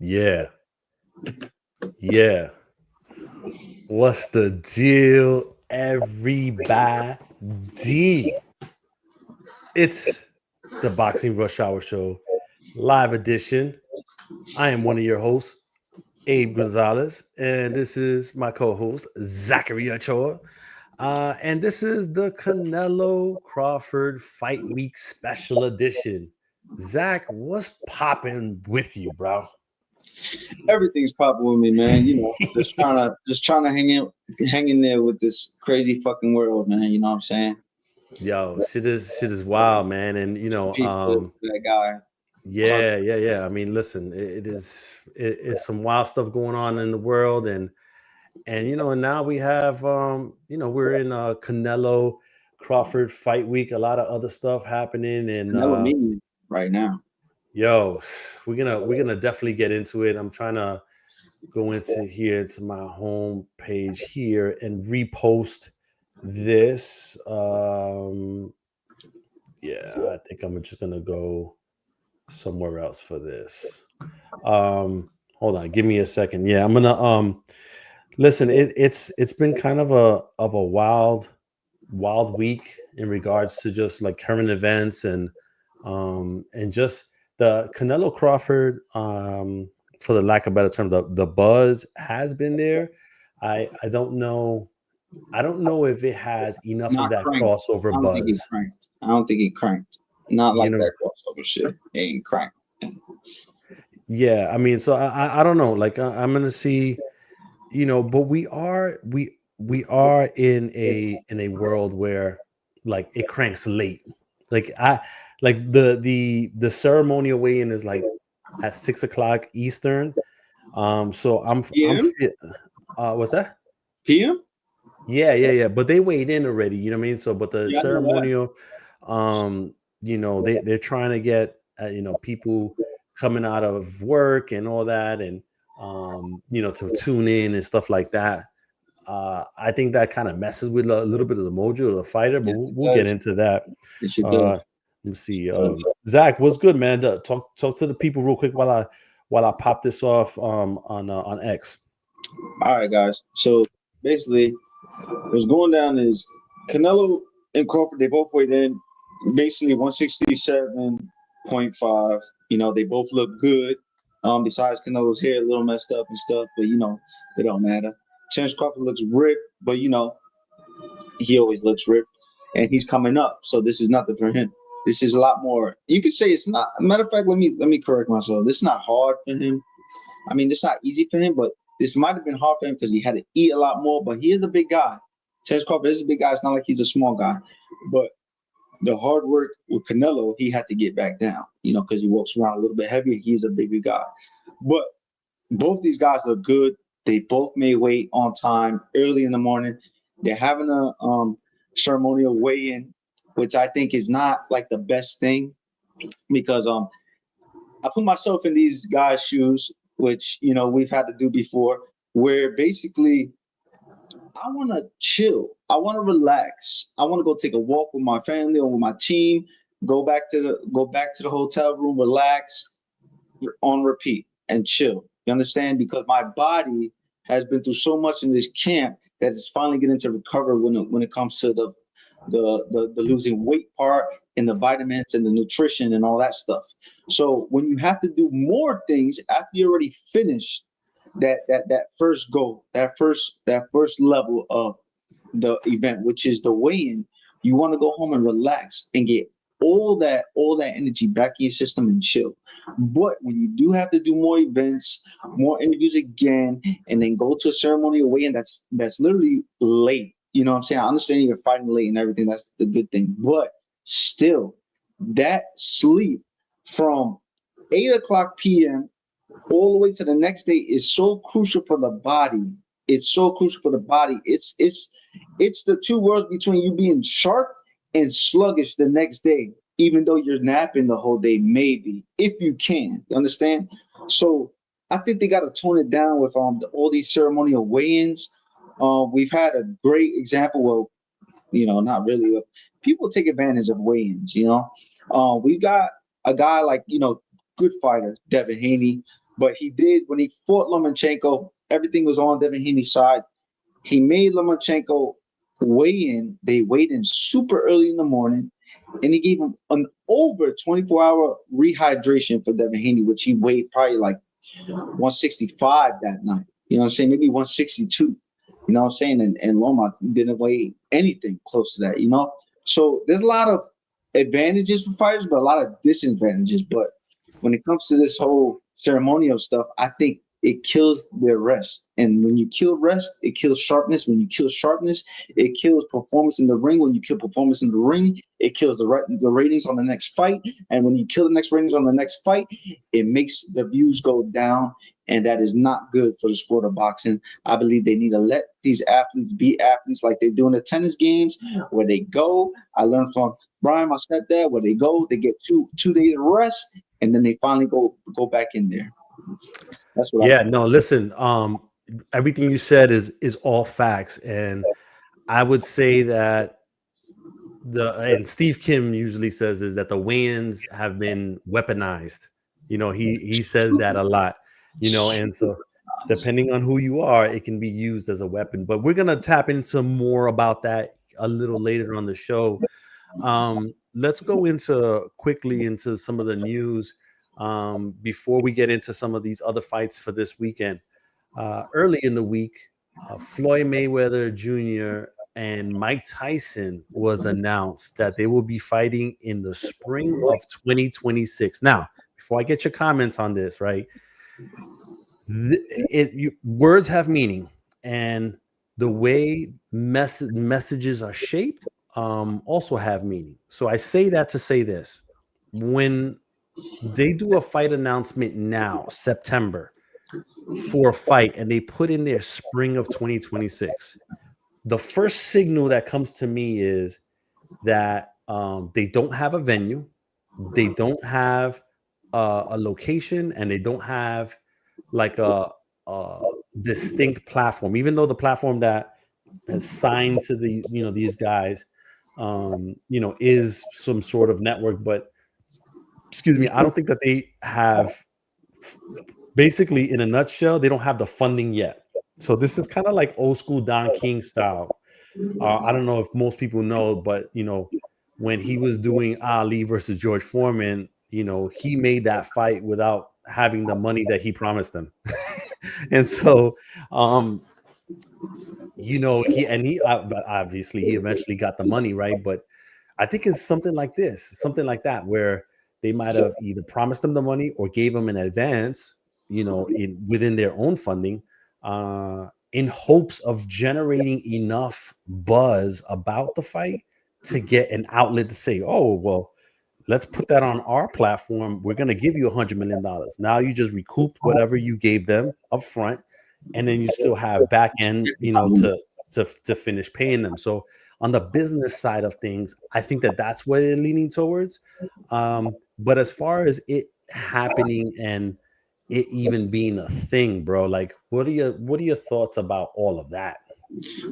Yeah, yeah. What's the deal, everybody? It's the Boxing Rush Hour Show, live edition. I am one of your hosts, Abe Gonzalez, and this is my co-host, Zachary Ochoa. And this is the Canelo-Crawford Fight Week Special Edition. Zach, what's popping with you, bro? Everything's popping with me, man. Just trying to hang in there with this crazy fucking world, man. You know what I'm saying? Yo, shit is wild, man. And Peace to that guy. yeah. I mean, listen, it's some wild stuff going on in the world, and now we have we're in Canelo Crawford fight week, a lot of other stuff happening, and Canelo meeting right now. yo, we're gonna definitely get into it. I'm trying to go into my home page here and repost this. Yeah, I think I'm just gonna go somewhere else for this. Hold on, give me a second. Yeah, I'm gonna listen. It's been kind of a wild week in regards to just like current events and just the Canelo Crawford, for the lack of a better term, the buzz has been there. I don't know if it has enough of Not that cranked. crossover I don't think he buzz. cranked. I don't think he cranked. Not You like know, that crossover shit. He ain't cranked. yeah. I mean, so I don't know. Like I'm gonna see, but we are in a world where like it cranks late. Like I like the ceremonial weigh-in is like at 6 o'clock Eastern. So PM? what's that? PM? Yeah. But they weighed in already, you know what I mean? So, but the Yeah, I know that. ceremonial, they're trying to get, people coming out of work and all that, and to tune in and stuff like that. I think that kind of messes with a little bit of the mojo of the fighter, but Yes, we'll, it we'll get does. into that. Yes, it Uh, does. let me see. It does. Zach, what's good, man? Talk to the people real quick while I pop this off on X. All right, guys. So basically, what's going down is Canelo and Crawford. They both weighed in basically 167.5. They both look good. Besides Canelo's hair a little messed up and stuff, but it don't matter. Terence Crawford looks ripped, but he always looks ripped, and he's coming up. So this is nothing for him. This is a lot more. You could say it's not. Matter of fact, let me correct myself. This is not hard for him. I mean, it's not easy for him, but this might have been hard for him because he had to eat a lot more. But he is a big guy. Terence Crawford is a big guy. It's not like he's a small guy. But the hard work with Canelo, he had to get back down, because he walks around a little bit heavier. He's a bigger guy. But both these guys look good. They both made weight on time early in the morning. They're having a ceremonial weigh-in, which I think is not like the best thing because I put myself in these guys' shoes, which we've had to do before, where basically I want to chill, I want to relax, I want to go take a walk with my family or with my team, go back to the hotel room, relax, on repeat, and chill. You understand? Because my body has been through so much in this camp that it's finally getting to recover when it comes to the losing weight part and the vitamins and the nutrition and all that stuff. So when you have to do more things after you already finished that first goal, that first level of the event, which is the weigh-in, you want to go home and relax and get all that energy back in your system and chill. But when you do have to do more events, more interviews again, and then go to a ceremonial weigh-in, that's literally late. You know what I'm saying? I understand you're fighting late and everything. That's the good thing. But still, that sleep from 8 o'clock p.m. all the way to the next day is so crucial for the body. It's so crucial for the body. It's the two worlds between you being sharp and sluggish the next day, even though you're napping the whole day, maybe, if you can. You understand? So I think they got to tone it down with all these ceremonial weigh-ins. We've had a great example. Well, not really. But people take advantage of weigh-ins. We've got a guy like good fighter, Devin Haney. But he did when he fought Lomachenko. Everything was on Devin Haney's side. He made Lomachenko weigh in. They weighed in super early in the morning, and he gave him an over 24-hour rehydration for Devin Haney, which he weighed probably like 165 that night. You know what I'm saying? Maybe 162. You know what I'm saying? And Loma didn't weigh anything close to that, you know? So there's a lot of advantages for fighters, but a lot of disadvantages. But when it comes to this whole ceremonial stuff, I think it kills their rest. And when you kill rest, it kills sharpness. When you kill sharpness, it kills performance in the ring. When you kill performance in the ring, it kills the ratings on the next fight. And when you kill the next ratings on the next fight, it makes the views go down. And that is not good for the sport of boxing. I believe they need to let these athletes be athletes like they do in the tennis games, where they go. I learned from Brian, my stepdad, where they go, they get two days of rest, and then they finally go back in there. That's what I think. No, listen, everything you said is all facts. And I would say that and Steve Kim usually says is that the weigh-ins have been weaponized. You know, he says that a lot. You know, and so depending on who you are, it can be used as a weapon. But we're gonna tap into more about that a little later on the show. Let's go quickly into some of the news before we get into some of these other fights for this weekend. Early in the week, Floyd Mayweather Jr. and Mike Tyson was announced that they will be fighting in the spring of 2026. Now, before I get your comments on this, right? Words have meaning, and the way messages are shaped also have meaning. So I say that to say this: when they do a fight announcement now, September, for a fight, and they put in their spring of 2026, the first signal that comes to me is that they don't have a venue, they don't have a location, and they don't have like a distinct platform, even though the platform that has signed to these guys is some sort of network. But excuse me, I don't think that they have, basically, in a nutshell, they don't have the funding yet. So this is kind of like old school Don King style. I don't know if most people know, but when he was doing Ali versus George Foreman, he made that fight without having the money that he promised them. And so, he obviously he eventually got the money, right? But I think it's something like that, where they might have either promised them the money or gave them an advance, within their own funding, in hopes of generating enough buzz about the fight to get an outlet to say, oh, well, let's put that on our platform. We're going to give you $100 million. Now you just recouped whatever you gave them up front, and then you still have back end, to finish paying them. So on the business side of things, I think that that's what they're leaning towards. But as far as it happening and it even being a thing, bro, like what are your thoughts about all of that?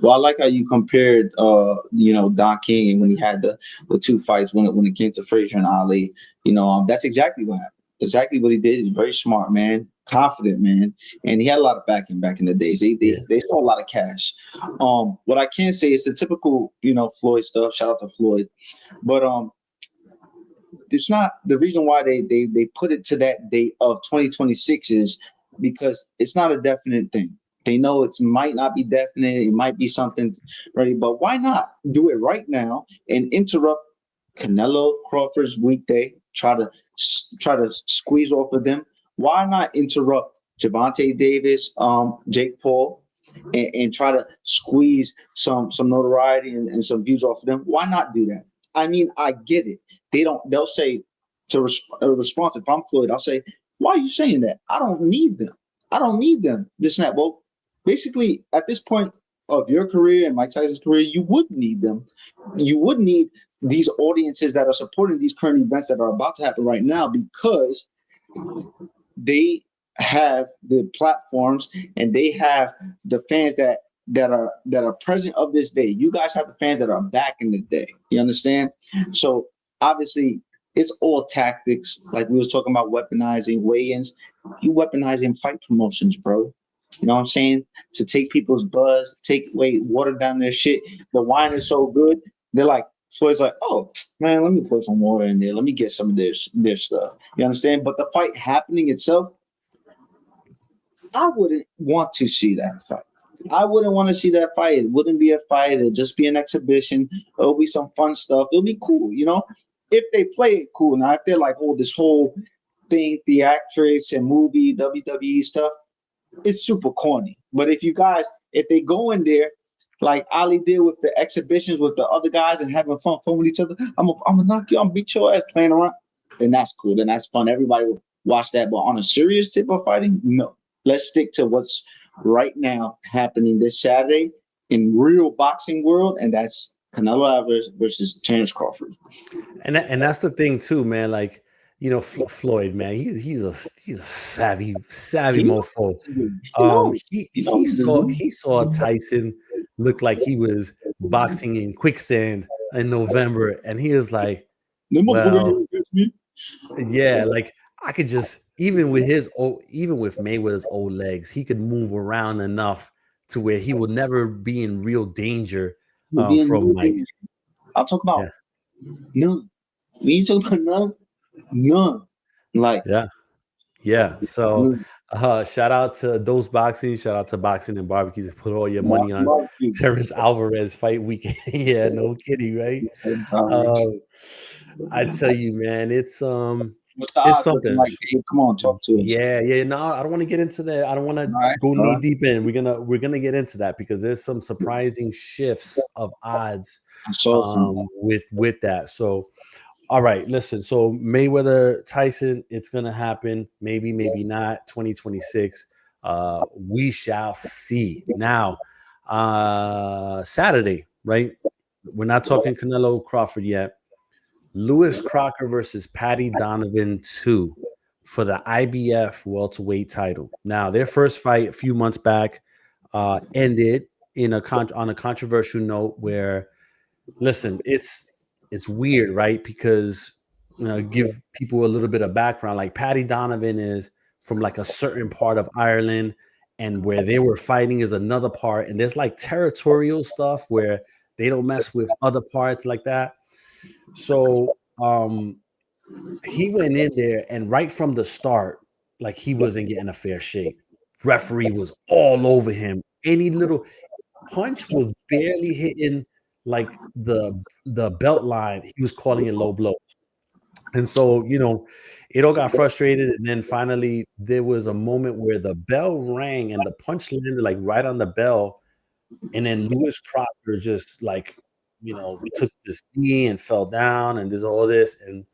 Well, I like how you compared, Don King and when he had the two fights when it came to Frazier and Ali. That's exactly what happened. Exactly what he did. He's very smart, man, confident, man, and he had a lot of backing back in the days. They saw a lot of cash. What I can say is the typical, Floyd stuff. Shout out to Floyd, but it's not the reason why they put it to that date of 2026 is because it's not a definite thing. They know it might not be definite. It might be something ready, but why not do it right now and interrupt Canelo-Crawford's weekday? Try to squeeze off of them. Why not interrupt Gervonta Davis, Jake Paul, and try to squeeze some notoriety and some views off of them? Why not do that? I mean, I get it. They'll say to respond. If I'm Floyd, I'll say, why are you saying that? I don't need them. I don't need them. This and that. Well, basically, at this point of your career and Mike Tyson's career, you would need them. You would need these audiences that are supporting these current events that are about to happen right now, because they have the platforms and they have the fans that are present of this day. You guys have the fans that are back in the day. You understand? So obviously, it's all tactics. Like we was talking about weaponizing weigh-ins. You weaponizing fight promotions, bro. You know what I'm saying? To take people's buzz, take away, water down their shit. The wine is so good. They're like, so it's like, oh man, let me put some water in there. Let me get some of their stuff. You understand? But the fight happening itself, I wouldn't want to see that fight. I wouldn't want to see that fight. It wouldn't be a fight. It'll just be an exhibition. It'll be some fun stuff. It'll be cool, you know? If they play it cool. Now, if they're like, oh, this whole thing, theatrics and movie, WWE stuff, it's super corny. But if they go in there like Ali did with the exhibitions with the other guys and having fun with each other, I'm gonna knock you, I'm gonna beat your ass playing around. Then that's cool. Then that's fun. Everybody will watch that. But on a serious tip of fighting, no. Let's stick to what's right now happening this Saturday in real boxing world, and that's Canelo Alvarez versus Terence Crawford. And that's the thing too, man. Like, you know, Floyd, man, he's a savvy He knows mofo. what to do. He knows. He saw Tyson look like he was boxing in quicksand in November, and he was like, well, yeah, like I could just even with Mayweather's old legs, he could move around enough to where he will never be in real danger from like I'll talk about none. When you talk about none. Like yeah. So shout out to Dose Boxing, shout out to Boxing and Barbecues. Put all your money on Terence Alvarez fight weekend. Yeah, no kidding, right? I tell you, man, it's something. like? Hey, come on, talk to us. Yeah. No, I don't want to get into that. I don't want to go knee deep in. We're gonna get into that because there's some surprising shifts of odds with that. So, all right, listen. So Mayweather Tyson, it's gonna happen. Maybe not. 2026. We shall see. Now, Saturday, right? We're not talking Canelo-Crawford yet. Lewis Crocker versus Patty Donovan 2 for the IBF welterweight title. Now, their first fight a few months back ended on a controversial note where, listen, it's weird, right? Because give people a little bit of background. Like Patty Donovan is from like a certain part of Ireland, and where they were fighting is another part, and there's like territorial stuff where they don't mess with other parts like that. So he went in there, and right from the start, like he wasn't getting a fair shake. Referee was all over him. Any little punch was barely hitting like the belt line. He was calling it low blows. And so, it all got frustrated. And then finally there was a moment where the bell rang and the punch landed like right on the bell. And then Lewis Crocker just like, took this knee and fell down and there's all this. And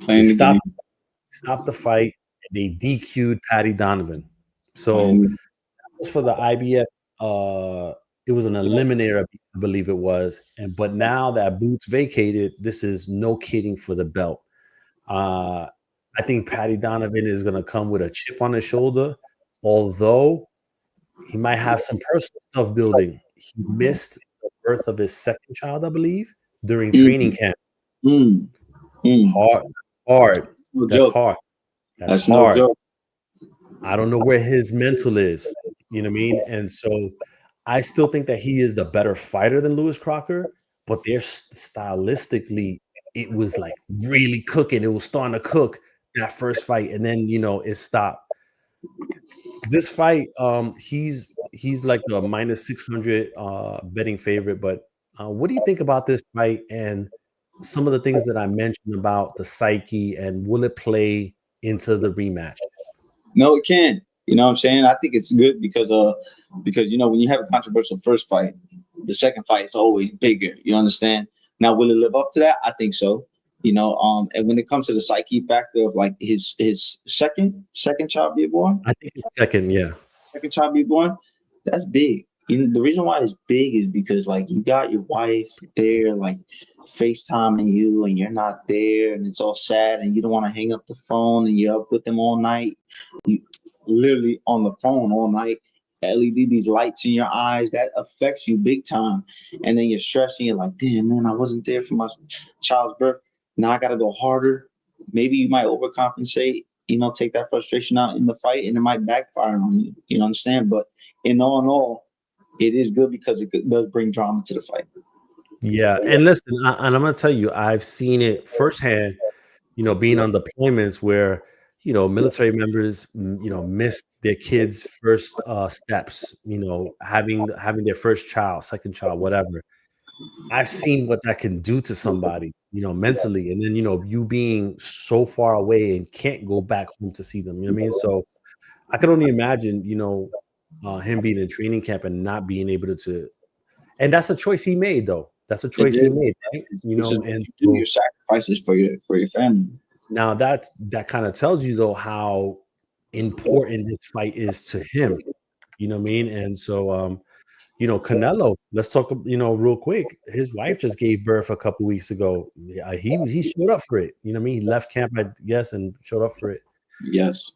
they stopped the fight and they DQ'd Patty Donovan. So that was for the IBF. It was an eliminator, I believe it was. But now that Boots vacated, this is no kidding for the belt. I think Patty Donovan is going to come with a chip on his shoulder, although he might have some personal stuff building. He missed the birth of his second child, I believe, during training camp. Hard. That's hard. That's hard. No joke. I don't know where his mental is. You know what I mean? And so I still think that he is the better fighter than Lewis Crocker, but they're stylistically, it was like really cooking. It was starting to cook that first fight, and then it stopped. This fight, he's like a minus 600 betting favorite. But what do you think about this fight and some of the things that I mentioned about the psyche, and will it play into the rematch? No, it can. You know what I'm saying? I think it's good because when you have a controversial first fight, the second fight is always bigger. You understand? Now, will it live up to that? I think so. And when it comes to the psyche factor of like his second child being born, I think it's second child being born, that's big. The reason why it's big is because like you got your wife there, like FaceTiming you, and you're not there, and it's all sad, and you don't want to hang up the phone, and you're up with them all night. You literally on the phone all night. LED, these lights in your eyes, that affects you big time. And then you're stressing, you're like, damn, man, I wasn't there for my child's birth. Now I got to go harder. Maybe you might overcompensate, take that frustration out in the fight, and it might backfire on you. You know, understand? But in all, it is good because it does bring drama to the fight. Yeah, and listen, and I'm gonna tell you, I've seen it firsthand. Being on deployments where military members, missed their kids' first steps. Having their first child, second child, whatever. I've seen what that can do to somebody, mentally, and then you being so far away and can't go back home to see them. You know what I mean? So I can only imagine, him being in training camp and not being able to. And that's a choice he made, though. That's a It choice he is. made, right? This is what And you do. Your so sacrifices for your family. now that kind of tells you though how important this fight is to him. You know what I mean? And so Canelo, let's talk, real quick. His wife just gave birth a couple weeks ago. Yeah, he showed up for it. You know what I mean? He left camp, I guess, and showed up for it. Yes.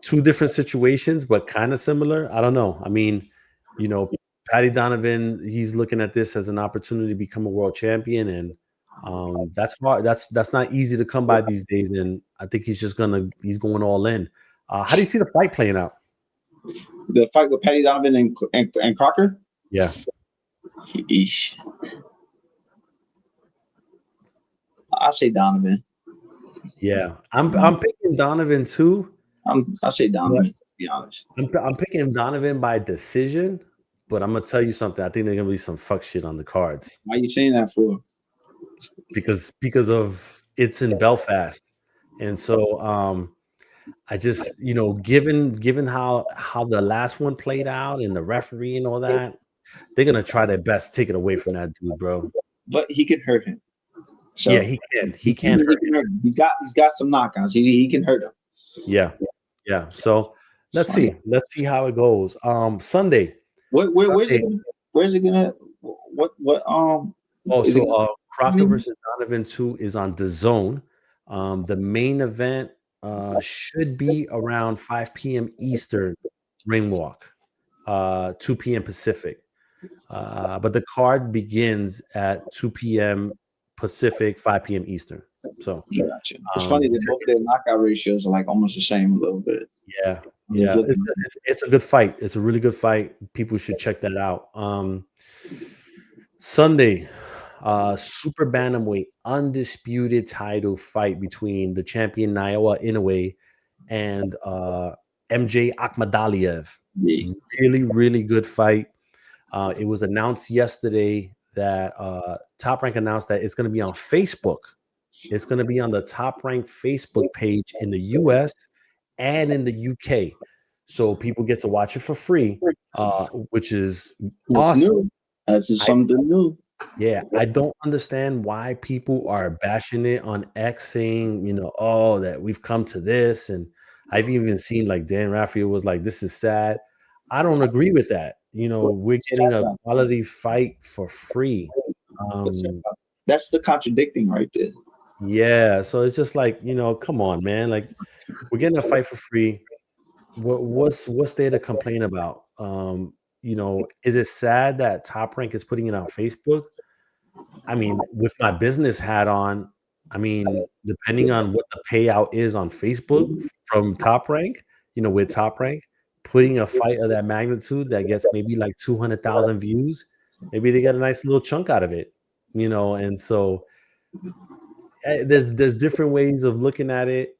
Two different situations, but kind of similar. I don't know. I mean, you know, Patty Donovan, he's looking at this as an opportunity to become a world champion, and that's hard. That's not easy to come by these days. And I think he's going all in. How do you see the fight playing out? The fight with Patty Donovan and Crocker. Yeah, Eesh. I say Donovan. yeah. I'm picking Donovan too. I say Donovan. But To be honest. I'm picking Donovan by decision. But I'm gonna tell you something. I think there's gonna be some fuck shit on the cards Why are you saying that for? because of it's in Belfast, and so I just given how the last one played out and the referee and all that, they're gonna try their best to take it away from that dude, bro. But he can hurt him. So Yeah, he can hurt him. hurt him. He's got some knockouts. He can hurt him. Yeah, yeah. So It's funny. let's see how it goes. Sunday. Where's it? Sunday. Where's it gonna? What Oh, is it? so Crocker versus Donovan 2 is on the zone. The main event should be around 5 p.m. Eastern ring walk, 2 p.m. Pacific. But the card begins at 2 p.m. Pacific, 5 p.m. Eastern. So Gotcha. It's funny that both their knockout ratios are like almost the same a little bit. yeah, yeah. It's a good fight. It's a really good fight. People should check that out. Sunday, super bantamweight, undisputed title fight between the champion Naoya Inoue and MJ Akhmadaliev. Yeah. Really, really good fight. It was announced yesterday that Top Rank announced that it's going to be on Facebook. It's going to be on the Top Rank Facebook page in the US and in the UK. So people get to watch it for free, which is awesome. New. That's just something new. Yeah, I don't understand why people are bashing it on X, saying, oh, that we've come to this. And I've even seen like Dan Raphael was like, this is sad. I don't agree with that. We're getting a quality fight for free. That's the contradicting right there. Yeah, so it's just like, come on, man. Like, we're getting a fight for free. What's there to complain about? Is it sad that Top Rank is putting it on Facebook? I mean, with my business hat on, I mean, depending on what the payout is on Facebook from Top Rank, with Top Rank, putting a fight of that magnitude that gets maybe like 200,000 views, maybe they get a nice little chunk out of it, and so there's different ways of looking at it.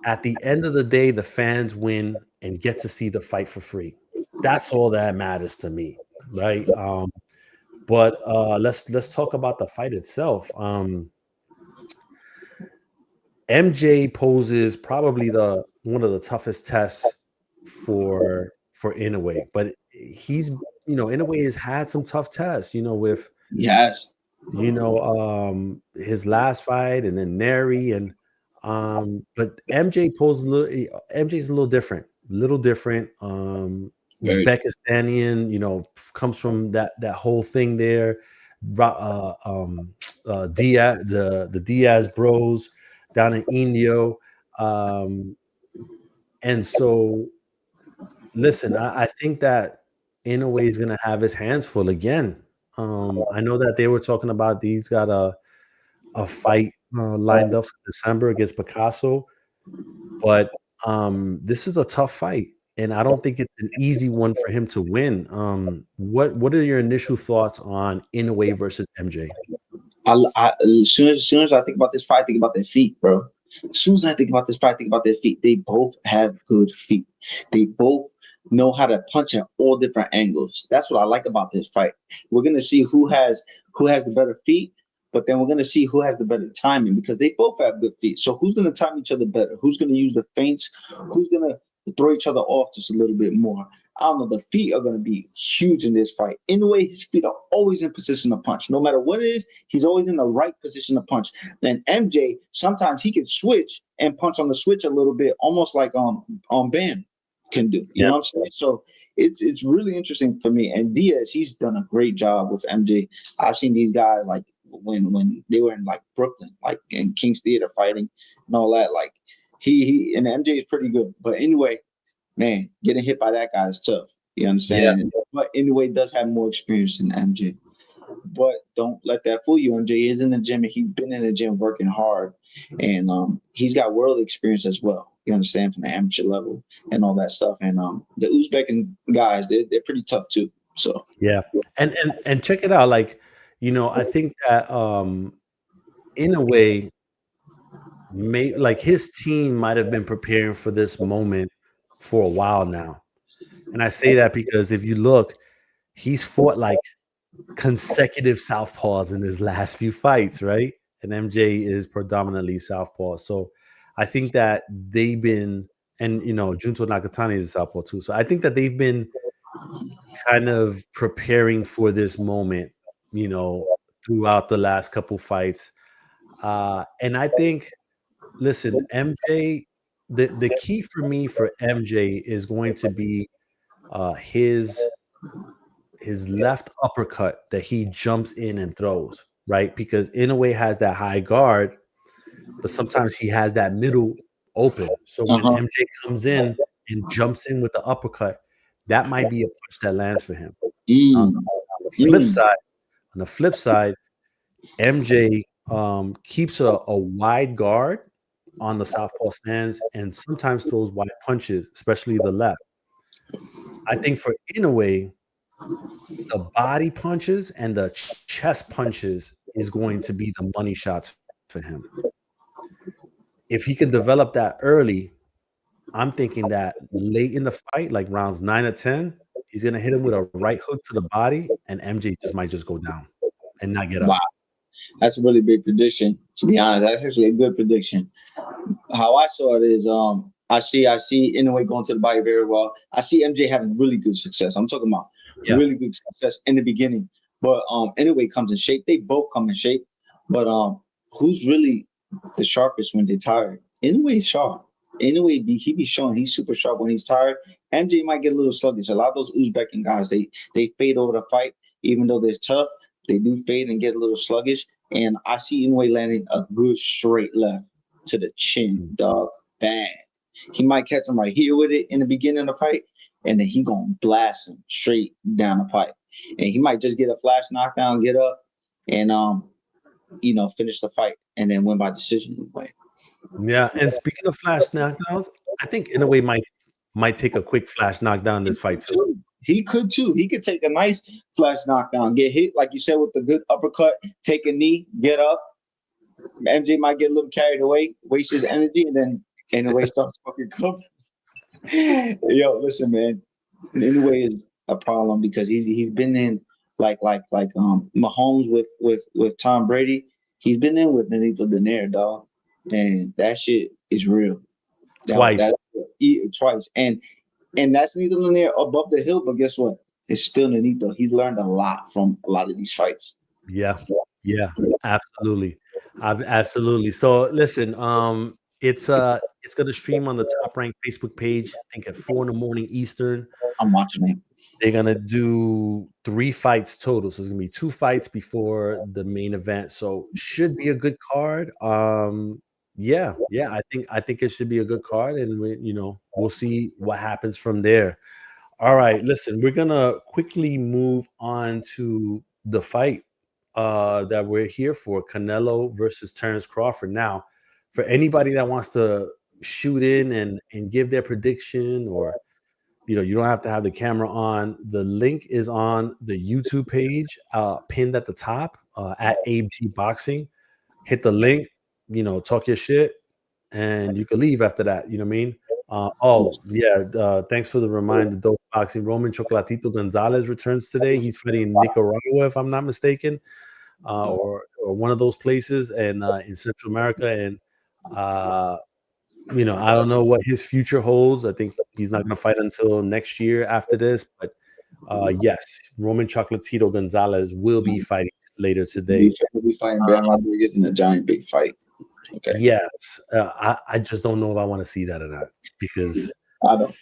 At the end of the day, the fans win and get to see the fight for free. That's all that matters to me, right? But let's talk about the fight itself. MJ poses probably one of the toughest tests for Inoue, but he's Inoue has had some tough tests, with Yes. His last fight and then Neri and but MJ's a little different. Uzbekistanian, comes from that whole thing there. Diaz, the Diaz bros down in Indio. And so listen, I think that Inoue is gonna have his hands full again. I know that they were talking about he's got a fight lined up for December against Picasso. but this is a tough fight, and I don't think it's an easy one for him to win. What are your initial thoughts on Inoue versus MJ? As soon as I think about this fight, I think about their feet, bro. As soon as I think about this fight, I think about their feet. They both have good feet. They both know how to punch at all different angles. That's what I like about this fight. We're gonna see who has the better feet, but then we're gonna see who has the better timing because they both have good feet. So who's gonna time each other better? Who's gonna use the feints? Who's gonna throw each other off just a little bit more? I don't know. The feet are going to be huge in this fight. In the way, his feet are always in position to punch. No matter what it is, he's always in the right position to punch. Then MJ, sometimes he can switch and punch on the switch a little bit, almost like Bam can do. You Yeah, know what I'm saying? So it's really interesting for me. And Diaz, he's done a great job with MJ. I've seen these guys like when they were in like Brooklyn, like in King's Theater fighting and all that. Like he and MJ is pretty good. But anyway, man, getting hit by that guy is tough. You yeah, understand? But anyway, does have more experience than MJ. But don't let that fool you. MJ is in the gym and he's been in the gym working hard. And he's got world experience as well. You understand, from the amateur level and all that stuff. And the Uzbek guys, they're pretty tough too. So yeah. And check it out. Like, I think that in a way, like his team might have been preparing for this moment for a while now. And I say that because if you look, he's fought like consecutive southpaws in his last few fights, right? And MJ is predominantly southpaw. So I think that they've been, and Junto Nakatani is a southpaw too. So I think that they've been kind of preparing for this moment, you know, throughout the last couple fights. And I think, listen, MJ, the key for me for MJ is going to be his left uppercut that he jumps in and throws, right? Because Inoue has that high guard, but sometimes he has that middle open. So when uh-huh. MJ comes in and jumps in with the uppercut, that might be a punch that lands for him. On Mm, the flip mm. side, on the flip side, MJ keeps a wide guard on the southpaw stands and sometimes throws wide punches, especially the left. I think for Inoue, the body punches and the chest punches is going to be the money shots for him. If he can develop that early, I'm thinking that late in the fight, like rounds 9 or 10, he's gonna hit him with a right hook to the body, and MJ just might just go down and not get Wow, up. that's a really big prediction. To be honest, that's actually a good prediction. How I saw it is, I see Inoue going to the body very well. I see MJ having really good success. I'm talking about Yeah, really good success in the beginning. But Inoue comes in shape. They both come in shape. But who's really the sharpest when they're tired? Inoue's sharp. He be showing he's super sharp when he's tired. MJ might get a little sluggish. A lot of those Uzbek guys, they fade over the fight, even though they're tough. They do fade and get a little sluggish. And I see Inoue landing a good straight left to the chin, mm, dog. Bad. He might catch him right here with it in the beginning of the fight, and then he gonna blast him straight down the pipe. And he might just get a flash knockdown, get up, and finish the fight, and then win by decision anyway. yeah. And speaking of flash knockdowns, I think Inoue might take a quick flash knockdown He this fight could too. too. He could too. He could take a nice flash knockdown, get hit like you said with the good uppercut, take a knee, get up. MJ might get a little carried away, waste his energy, and then in a way starts fucking coming. Yo, listen, man. Anyway, is a problem because he's been in like Mahomes with Tom Brady. He's been in with Benito Denier, dog, and that shit is real. Twice. That twice, and that's Benito Denier above the hill. But guess what? It's still Benito. He's learned a lot from a lot of these fights. Yeah. Yeah. Absolutely. Absolutely. So listen, it's gonna stream on the top ranked Facebook page, I think at 4 in the morning Eastern. I'm watching it. They're gonna do 3 fights total. So it's gonna be 2 fights before the main event. So should be a good card. Yeah, yeah. I think it should be a good card, and we'll see what happens from there. All right, listen, we're gonna quickly move on to the fight that we're here for, Canelo versus Terence Crawford. Now, for anybody that wants to, shoot in and give their prediction, or you don't have to have the camera on. The link is on the YouTube page, pinned at the top, at AG Boxing. Hit the link, talk your shit, and you can leave after that. You know what I mean? Thanks for the reminder. Dope Boxing. Roman Chocolatito Gonzalez returns today. He's fighting in Nicaragua, if I'm not mistaken, or one of those places, and in Central America. And I don't know what his future holds. I think he's not going to fight until next year after this. But yes, Roman Chocolatito Gonzalez will be fighting later today. We'll be fighting Ben Rodriguez in a giant big fight. Okay. Yes, I just don't know if I want to see that or not, because I don't.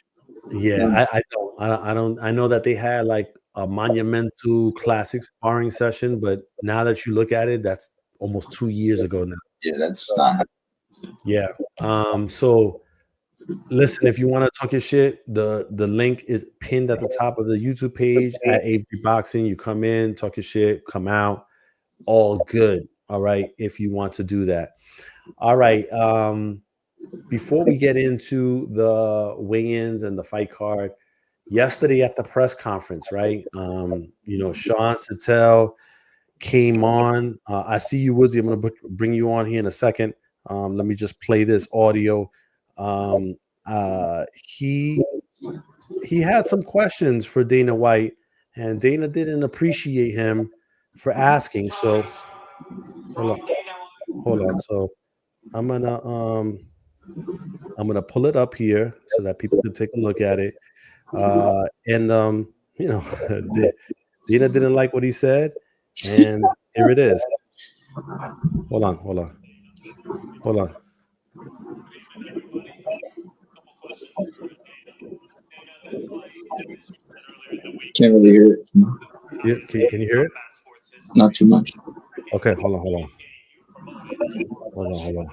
Yeah, I don't. I know that they had like a monumental classic sparring session, but now that you look at it, that's almost 2 years ago now. Yeah, that's not. Yeah. So listen, if you want to talk your shit, the link is pinned at the top of the YouTube page at AG Boxing. You come in, talk your shit, come out, all good. All right, if you want to do that. All right. Before we get into the weigh-ins and the fight card, yesterday at the press conference, right? Sean Sattel came on. I see you, Woodsy. I'm going to bring you on here in a second. Let me just play this audio. He had some questions for Dana White, and Dana didn't appreciate him for asking. So hold on. So I'm gonna pull it up here so that people can take a look at it. Dana didn't like what he said, and here it is. Hold on. Can't really hear it. Yeah, can you hear it? Not too much. Okay, hold on. Good evening,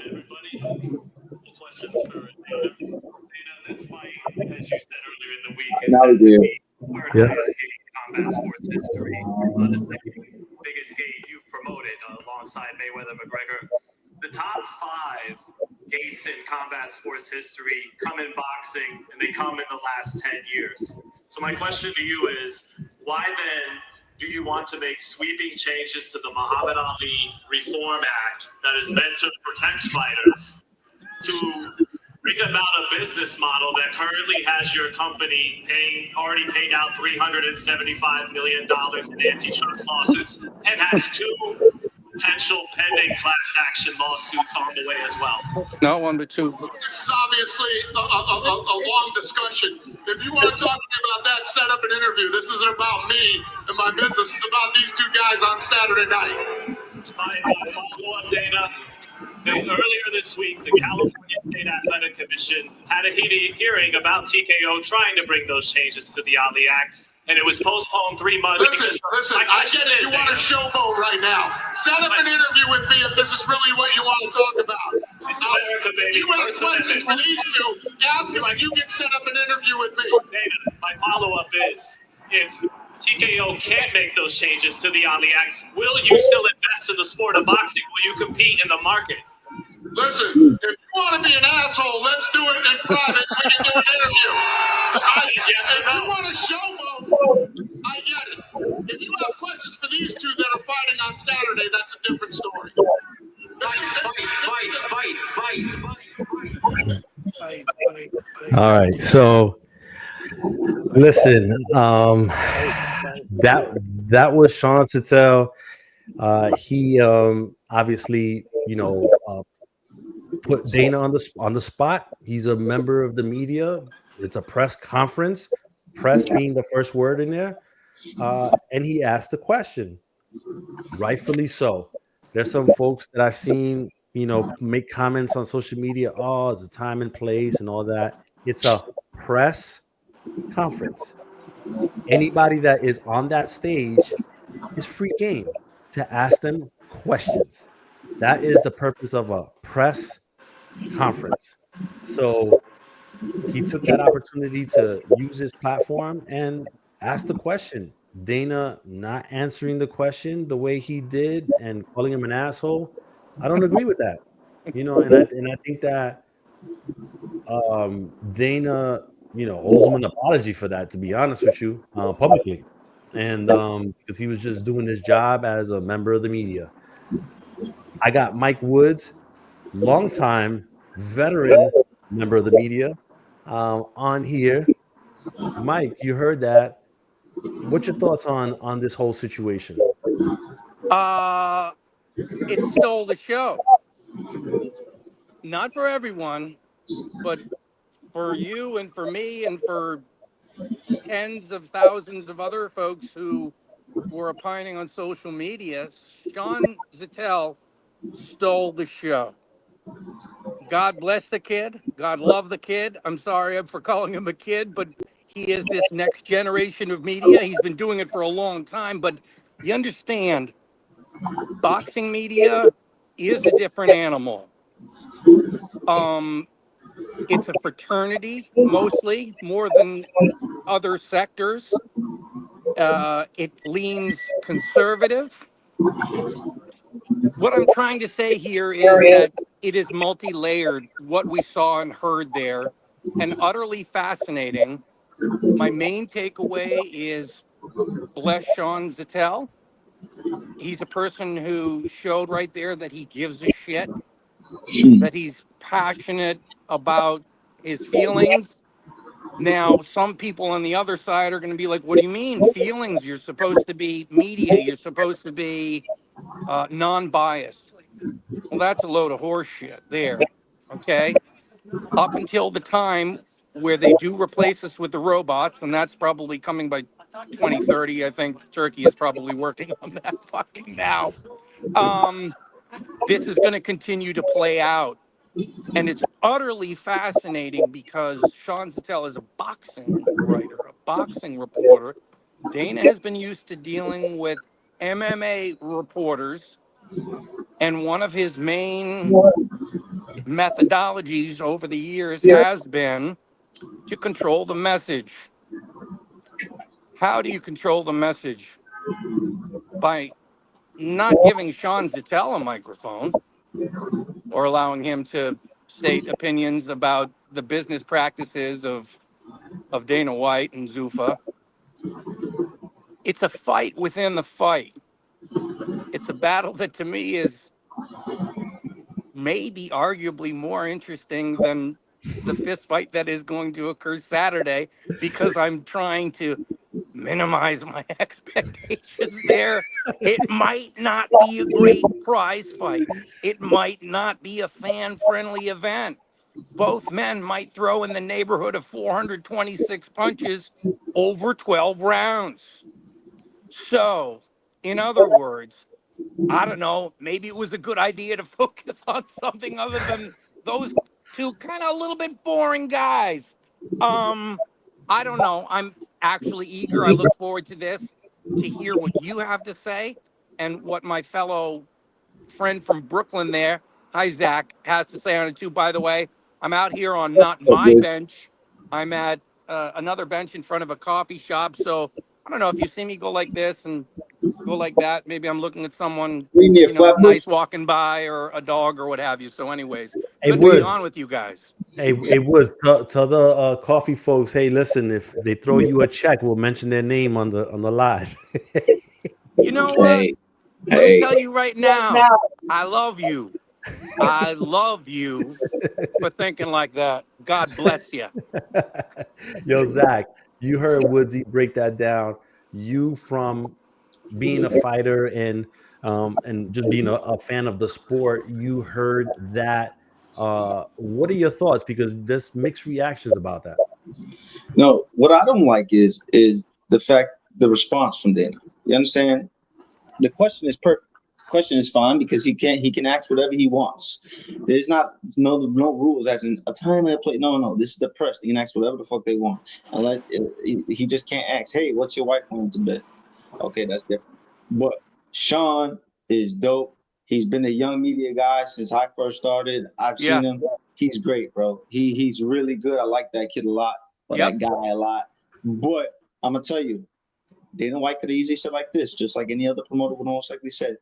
everybody. Questions for Dana. Dana, this fight, as you said earlier in the week, is Now we set to do. be the highest gate in combat sports history. The second biggest gate you've promoted alongside Mayweather McGregor. The top 5 gates in combat sports history come in boxing, and they come in the last 10 years. So my question to you is, why then do you want to make sweeping changes to the Muhammad Ali Reform Act that is meant to protect fighters, to bring about a business model that currently has your company already paid out $375 million in antitrust losses, and has 2 potential pending class action lawsuits on the way as well? No, 1 but 2. This is obviously a long discussion. If you want to talk to me about that, set up an interview. This isn't about me and my business. It's about these 2 guys on Saturday night. My follow-up, Dana. Earlier this week, the California State Athletic Commission had a hearing about TKO trying to bring those changes to the Ali Act, and it was postponed 3 months. Listen, I get it. You want a showboat right now. Set up an interview with me if this is really what you want to talk about. It's America, baby. You have questions for these 2, ask them and you can set up an interview with me. Dana, my follow-up is, if TKO can't make those changes to the Ali Act, will you still invest in the sport of boxing? Will you compete in the market? Listen, if you want to be an asshole, let's do it in private. We can do an interview. If you want a showboat, I get it. If you have questions for these 2 that are fighting on Saturday, that's a different story. Fight. All right. So listen, that was Sean Sattel. He obviously, put Dana on the spot. He's a member of the media. It's a press conference, press being the first word in there. And he asked a question, rightfully so. There's some folks that I've seen, make comments on social media. Oh, it's a time and place and all that. It's a press conference. Anybody that is on that stage is free game to ask them questions. That is the purpose of a press conference. So he took that opportunity to use his platform and ask the question. Dana not answering the question the way he did and calling him an asshole, I don't agree with that. And I think that Dana, owes him an apology for that, to be honest with you, publicly. And because he was just doing his job as a member of the media. I got Mike Woods, longtime veteran member of the media, on here. Mike, you heard that. What's your thoughts on this whole situation? It stole the show. Not for everyone, but for you and for me and for tens of thousands of other folks who were opining on social media. Sean Zettel stole the show. God bless the kid. God love the kid. I'm sorry for calling him a kid, but he is this next generation of media. He's been doing it for a long time, but you understand, boxing media is a different animal. It's a fraternity, mostly, more than other sectors. It leans conservative. What I'm trying to say here is that it is multi-layered, what we saw and heard there, and utterly fascinating. My main takeaway is bless Sean Zettel. He's a person who showed right there that he gives a shit, that he's passionate about his feelings. Now, some people on the other side are going to be like, what do you mean feelings? You're supposed to be media. You're supposed to be non-biased. Well, that's a load of horse shit there. Okay. Up until the time where they do replace us with the robots, and that's probably coming by 2030. I think Turkey is probably working on that fucking now. This is going to continue to play out. And it's utterly fascinating because Sean Zettel is a boxing writer, a boxing reporter. Dana has been used to dealing with MMA reporters, and one of his main methodologies over the years has been to control the message. How do you control the message? By not giving Sean Zettel a microphone or allowing him to state opinions about the business practices of Dana White and Zuffa. It's a fight within the fight. It's a battle that to me is maybe arguably more interesting than the fist fight that is going to occur Saturday, because I'm trying to minimize my expectations there. It might not be a great prize fight. It might not be a fan-friendly event. Both men might throw in the neighborhood of 426 punches over 12 rounds. So, in other words, I don't know, maybe it was a good idea to focus on something other than those two kind of a little bit boring guys. I don't know. I'm actually eager. I look forward to this, to hear what you have to say and what my fellow friend from Brooklyn there, hi Zach, has to say on it too. By the way, I'm out here on not my bench. I'm at another bench in front of a coffee shop. So I don't know if you see me go like this and go like that. Maybe I'm looking at someone, nice walking by, or a dog or what have you. So anyways, Hey, good to be Woods. on with you guys. Hey, Woods. Tell the coffee folks. Hey, listen. If they throw you a check, we'll mention their name on the live. You know what? Let me tell you right now, I love you. I love you for thinking like that. God bless you. Yo, Zach, you heard Woodsy break that down. You, from being a fighter and just being a fan of the sport, you heard that. What are your thoughts? Because there's mixed reactions about that. No, what I don't like is the response from Dana. You understand? The question is perfect. Question is fine because he can ask whatever he wants. There's no rules as in a time and a place. No. This is the press. They can ask whatever the fuck they want. Unless he just can't ask, hey, what's your wife going to bed? Okay, that's different. But Sean is dope. He's been a young media guy since I first started. I've seen him. He's great, bro. He's really good. I like that kid a lot, or that guy a lot. But I'm gonna tell you, Dana White could have easily said like this, just like any other promoter would most likely say.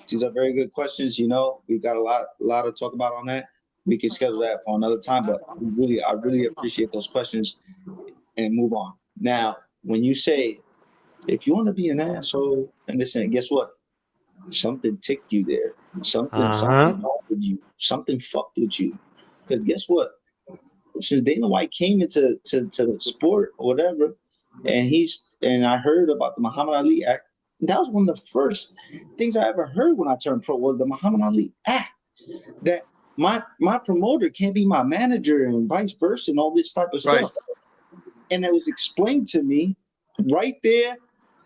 These are very good questions. You know, we got a lot to talk about on that. We can schedule that for another time, but I really appreciate those questions and move on. Now, when you say, if you want to be an asshole, and listen, guess what? Something ticked you there. Something bothered you. Something fucked with you. Because guess what? Since Dana White came into to the sport or whatever, and I heard about the Muhammad Ali Act. That was one of the first things I ever heard when I turned pro was the Muhammad Ali Act. That my promoter can't be my manager and vice versa and all this type of Right. stuff. And it was explained to me right there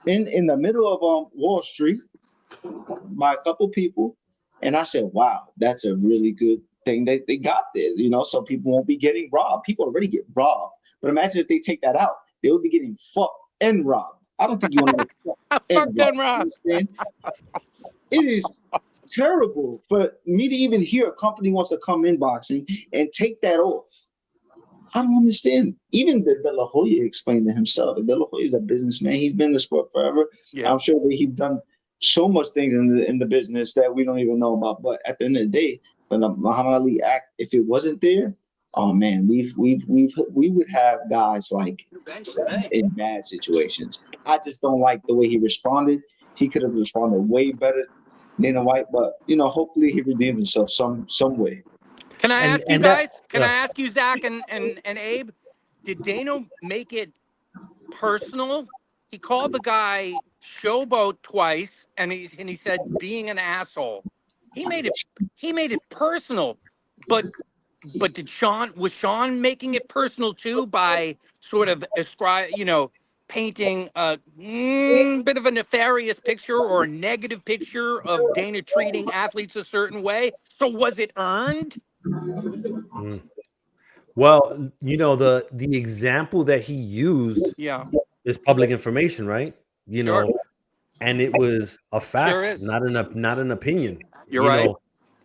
in the middle of Wall Street by a couple people. And I said, wow, that's a really good thing that they got there, you know, so people won't be getting robbed. People already get robbed. But imagine if they take that out, they will be getting fucked and robbed. I don't think you want to Fucked and robbed. It is terrible for me to even hear a company wants to come in boxing and take that off. I don't understand. Even the De La Hoya explained it himself. De La Hoya is a businessman. He's been in the sport forever. Yeah. I'm sure that he's done so much things in the business that we don't even know about. But at the end of the day, when the Muhammad Ali Act, if it wasn't there, oh man, we would have guys like in bad situations. I just don't like the way he responded. He could have responded way better than White, but you know, hopefully he redeemed himself some way. Can I ask you and guys? that- Can yeah. I ask you, Zach and Abe? Did Dana make it personal? He called the guy showboat twice, and he said being an asshole. He made it personal, but did was Sean making it personal too by sort of painting a bit of a nefarious picture or a negative picture of Dana treating athletes a certain way? So was it earned? Mm. Well, you know, the example that he used Yeah, is public information, right? You sure. know, and it was a fact, Sure is. not an opinion. You're You right. know,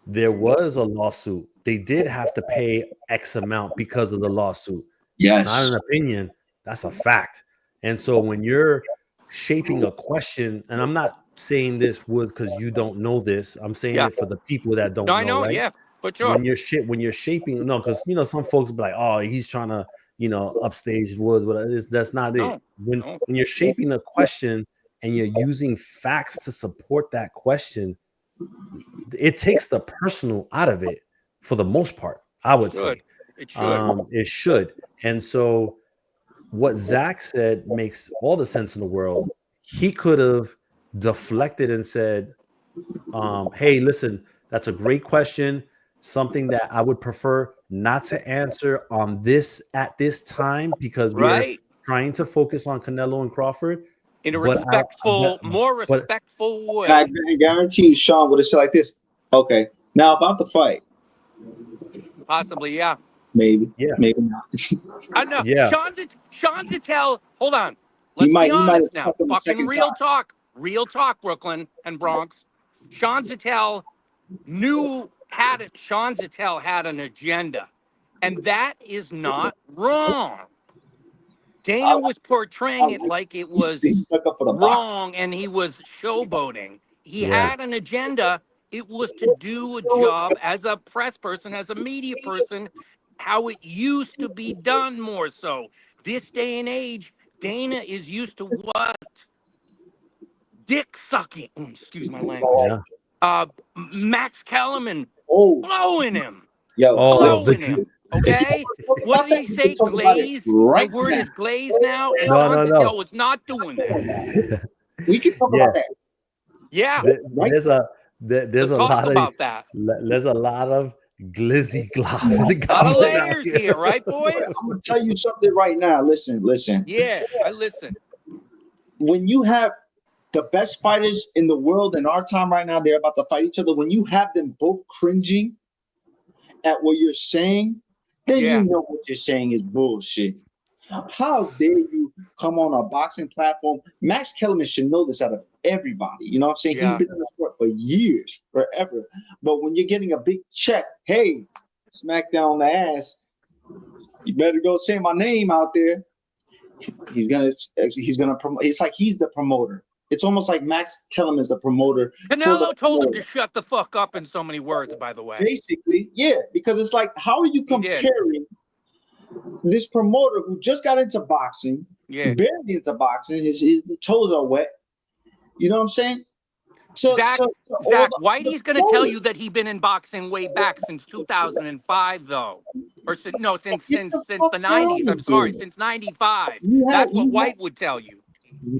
there was a lawsuit. They did have to pay X amount because of the lawsuit. Yes. Not an opinion. That's a fact. And so when you're shaping a question, and I'm not saying this because you don't know this, I'm saying Yeah. it for the people that don't No, I know, know. right? Yeah, for sure. When you're shaping, no, because you know some folks be like, oh, he's trying to, you know, upstage Woods. What it is, that's not it. No, When no. you're shaping a question and you're using facts to support that question, it takes the personal out of it for the most part. I would say It should. it should. And so what Zach said makes all the sense in the world. He could have deflected and said, hey, listen, that's a great question. Something that I would prefer not to answer on this at this time because we're Right. trying to focus on Canelo and Crawford. In a But more but- respectful way. And I guarantee you, Sean would have said like this. Okay, now about the fight, Possibly, yeah. maybe, Yeah. maybe not. I know. Yeah. Sean Zattel, hold on. He Let's might be honest now. have fucked him the Fucking second real time. talk. Real talk, Brooklyn and Bronx. Sean Zattel had an agenda. And that is not wrong. Dana was portraying it like it was He stuck up for the box. wrong and he was showboating. He Yeah. had an agenda. It was to do a job as a press person, as a media person, how it used to be done more so. This day and age, Dana is used to what? Dick sucking. Excuse my language. Yeah. Max Kellerman Oh, blowing him. yo. Oh, Blowing him. Okay? What did he say? Glaze? Right The word now. is glaze now? And No, Sean no, no. Zattel was not doing that. We can talk Yeah. about that. Yeah. There's a Let's talk lot about that. there's a lot of glizzy glop. A lot of layers here, right, boys? I'm gonna tell you something right now. Listen. Yeah, I listen. When you have the best fighters in the world in our time right now, they're about to fight each other. When you have them both cringing at what you're saying, then Yeah. you know what you're saying is bullshit. How dare you come on a boxing platform? Max Kellerman should know this out of everybody. You know what I'm saying? Yeah. He's been in the sport for years, forever. But when you're getting a big check, hey, smack down the ass, you better go say my name out there. He's gonna promote. It's like he's the promoter. It's almost like Max Kellerman is the promoter. for the Canelo told him promoter. to shut the fuck up in so many words, by the way. Basically, yeah, because it's like, how are you He did. comparing this promoter who just got into boxing, Yeah. barely into boxing, his toes are wet. You know what I'm saying? Zach, all Zach, the Whitey's going to tell promoters. you that he's been in boxing way back since 2005, though. Or since Get the the fuck out 90s. I'm of sorry, here. since 95. You had- That's what you White would tell you.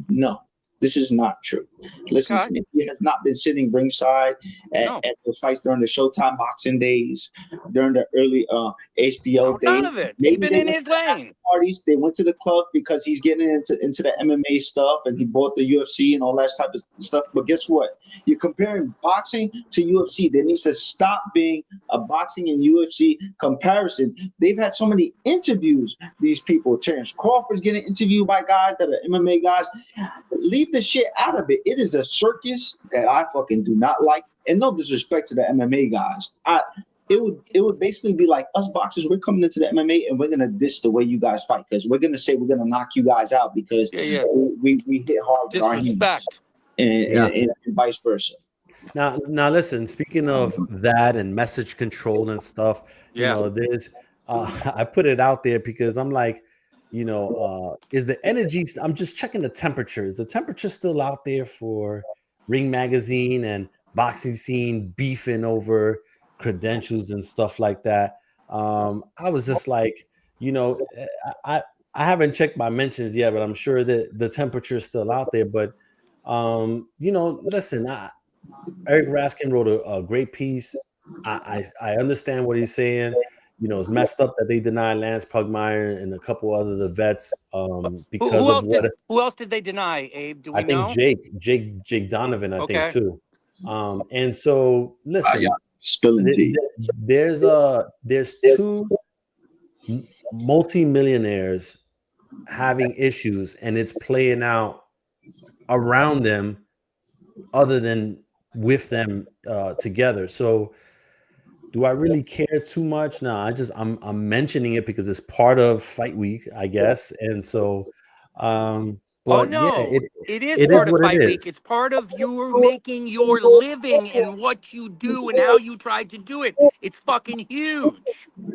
No, this is not true. Listen Okay. to me. He has not been sitting ringside No. at the fights during the Showtime boxing days, during the early HBO days. None of it. He's been they in went his to the after lane. parties. They went to the club because he's getting into the MMA stuff, and he bought the UFC and all that type of stuff. But guess what? You're comparing boxing to UFC. There needs to stop being a boxing and UFC comparison. They've had so many interviews. These people, Terrence Crawford's getting interviewed by guys that are MMA guys. Leave the shit out of it. It is a circus that I fucking do not like. And no disrespect to the MMA guys. It would basically be like us boxers, we're coming into the MMA and we're gonna diss the way you guys fight, because we're gonna say we're gonna knock you guys out because we hit hard with our hands. Disrespect. And vice versa. Now listen, speaking of that and message control and stuff, you Yeah. know, there's I put it out there because I'm like, you know, is the energy, I'm just checking the temperature. Is the temperature still out there for Ring Magazine and Boxing Scene beefing over credentials and stuff like that? I was just like, you know, I haven't checked my mentions yet, but I'm sure that the temperature is still out there. But you know, listen, Eric Raskin wrote a great piece. I understand what he's saying. You know, it's messed up that they denied Lance Pugmire and a couple other the vets because of what. Who else did they deny, Abe? Do we I think know? Jake Donovan, I think Okay. too. And so listen, Spilling tea. there's two multimillionaires having issues, and it's playing out around them other than with them together. So do I really care too much? No, I'm mentioning it because it's part of Fight Week, I guess. And so but no, yeah, it is part of Fight Week. is. It's part of you making your living in what you do and how you try to do it. It's fucking huge.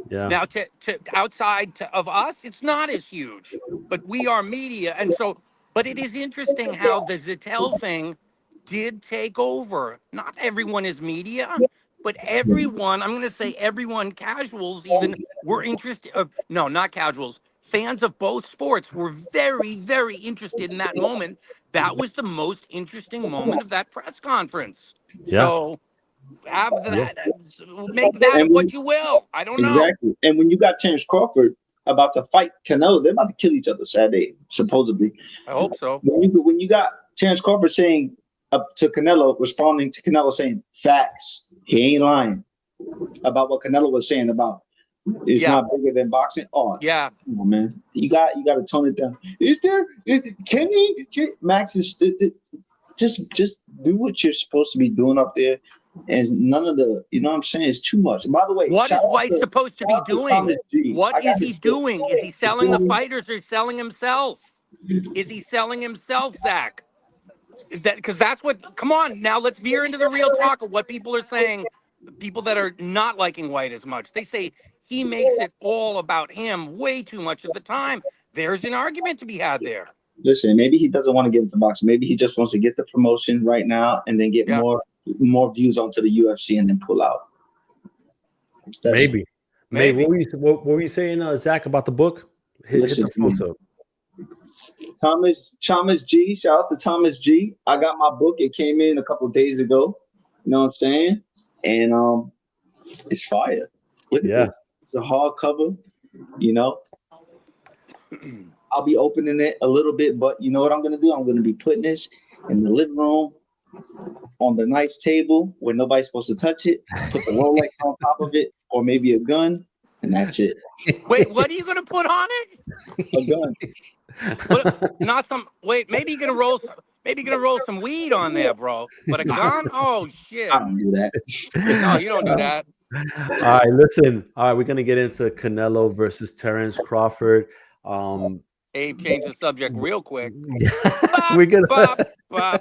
Yeah. Now, to outside of us, it's not as huge, but we are media, and so. But it is interesting how the Zettel thing did take over. Not everyone is media, but everyone. I'm going to say everyone, casuals even, were interested. No, not casuals. Fans of both sports were very, very interested in that moment. That was the most interesting moment of that press conference. Yeah. So have that, make that what you will. I don't know. Exactly. And when you got Terrence Crawford about to fight Canelo, they're about to kill each other Saturday, supposedly. I hope so. When you got Terrence Crawford saying to Canelo, responding to Canelo saying facts, he ain't lying about what Canelo was saying about it's not bigger than boxing. Oh yeah, come on, man, you got to tone it down. Max is just do what you're supposed to be doing up there, and none of the, you know what I'm saying, it's too much. By the way, what is White supposed to be doing? What is he doing? Is he selling the fighters or selling himself? Is he selling himself, Zach? Is that because that's what? Come on, now let's veer into the real talk of what people are saying. People that are not liking White as much, they say he makes it all about him way too much of the time. There's an argument to be had there. Listen, maybe he doesn't want to get into boxing. Maybe he just wants to get the promotion right now and then get more views onto the UFC and then pull out. Maybe. What were you saying, Zach, about the book? Hit the folks up. Thomas G. Shout out to Thomas G. I got my book. It came in a couple of days ago. You know what I'm saying? And it's fire. Look at this. It's a hardcover. You know, I'll be opening it a little bit, but you know what I'm gonna do? I'm gonna be putting this in the living room on the nice table where nobody's supposed to touch it. Put the Rolex on top of it, or maybe a gun, and that's it. Wait, what are you gonna put on it? A gun. Maybe you're gonna roll some. Maybe you're gonna roll some weed on there, bro. But a gun? Oh shit! I don't do that. No, you don't do that. All right, listen. All right, we're gonna get into Canelo versus Terrence Crawford. Abe changed the subject real quick. We're gonna. Wow.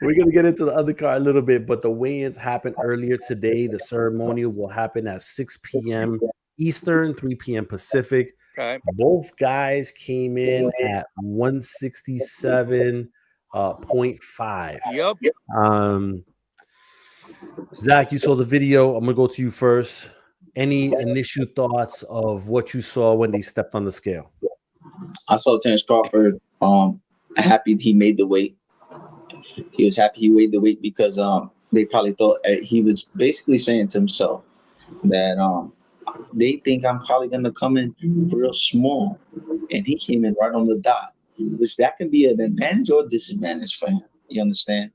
We're gonna get into the undercard a little bit, but the weigh-ins happened earlier today. The ceremonial will happen at 6 p.m. Eastern, 3 p.m. Pacific. Okay. Both guys came in at 167.5. Yep. Zach, you saw the video. I'm gonna go to you first. Any initial thoughts of what you saw when they stepped on the scale? I saw Terence Crawford. Happy he made the weight. He was happy he weighed the weight because they probably thought he was basically saying to himself that they think I'm probably gonna come in real small, and he came in right on the dot, which that can be an advantage or disadvantage for him. You understand?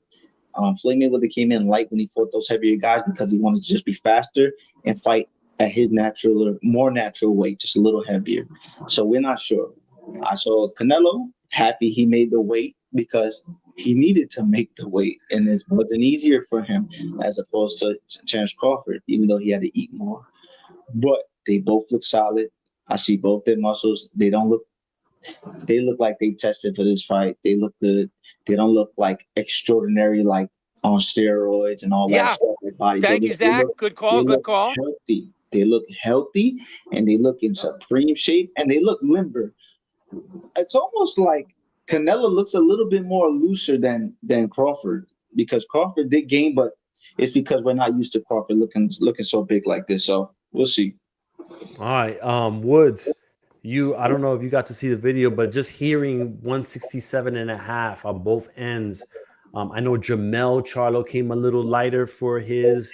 Floyd Mayweather came in light when he fought those heavier guys because he wanted to just be faster and fight at his natural or more natural weight, just a little heavier. So we're not sure. I saw Canelo happy he made the weight because he needed to make the weight, and it wasn't easier for him as opposed to Terence Crawford, even though he had to eat more. But they both look solid. I see both their muscles. They look like they tested for this fight. They look good. They don't look like extraordinary, like on steroids and all that stuff. Like Thank you, Zach. Good call. Good call. Healthy. They look healthy, and they look in supreme shape, and they look limber. It's almost like Canelo looks a little bit more looser than Crawford, because Crawford did gain, but it's because we're not used to Crawford looking so big like this. So we'll see. All right, Woods, I don't know if you got to see the video, but just hearing 167.5 on both ends. I know Jamel Charlo came a little lighter for his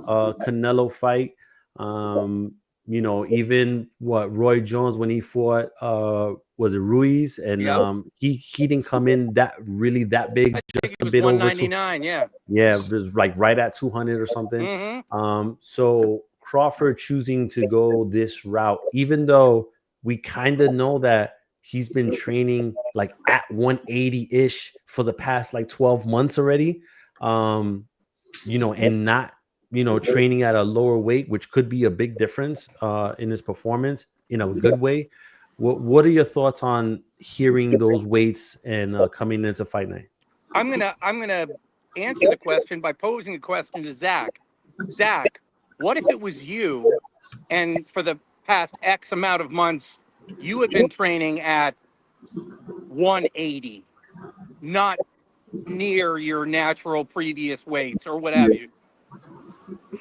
Canelo fight. Even Roy Jones when he fought was it Ruiz, and he didn't come in that big, just a bit over 199. Yeah, it was like right at 200 or something. Mm-hmm. So Crawford choosing to go this route, even though we kind of know that he's been training like at 180-ish for the past like 12 months already, and not training at a lower weight, which could be a big difference in his performance in a good way. What are your thoughts on hearing those weights and coming into fight night? I'm gonna answer the question by posing a question to Zach. Zach, what if it was you, and for the past X amount of months, you have been training at 180, not near your natural previous weights or what have you?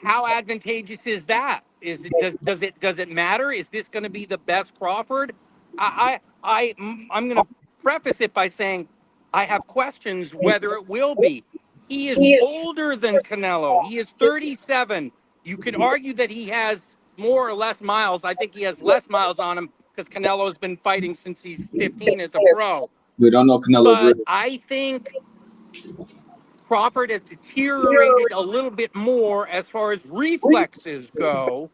How advantageous is that? Does it matter? Is this going to be the best Crawford? I'm going to preface it by saying I have questions whether it will be. He is older than Canelo. He is 37. You could argue that he has more or less miles. I think he has less miles on him because Canelo's been fighting since he's 15 as a pro. We don't know Canelo's But I think Crawford has deteriorated a little bit more as far as reflexes go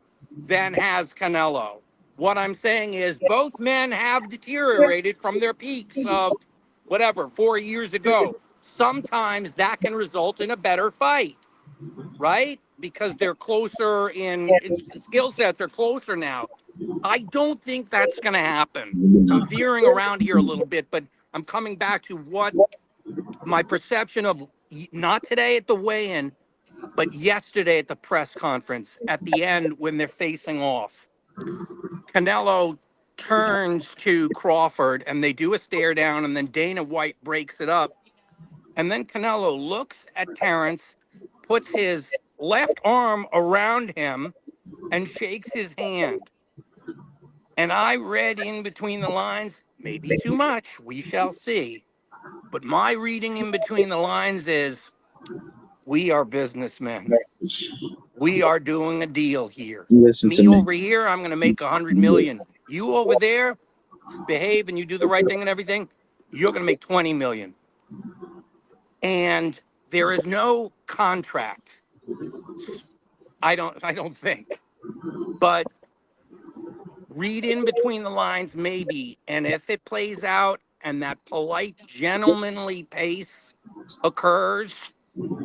than has Canelo. What I'm saying is both men have deteriorated from their peaks of 4 years ago. Sometimes that can result in a better fight, right? Because they're closer in skill sets are closer now. I don't think that's going to happen. I'm veering around here a little bit, but I'm coming back to what my perception of not today at the weigh-in, but yesterday at the press conference at the end when they're facing off. Canelo turns to Crawford and they do a stare down, and then Dana White breaks it up. And then Canelo looks at Terence, puts his left arm around him and shakes his hand. And I read in between the lines, maybe too much, we shall see. But my reading in between the lines is, we are businessmen. We are doing a deal here. Me over here, I'm going to make 100 million. You over there, behave and you do the right thing and everything, you're going to make 20 million. And there is no contract. I don't think. But read in between the lines, maybe. And if it plays out and that polite, gentlemanly pace occurs,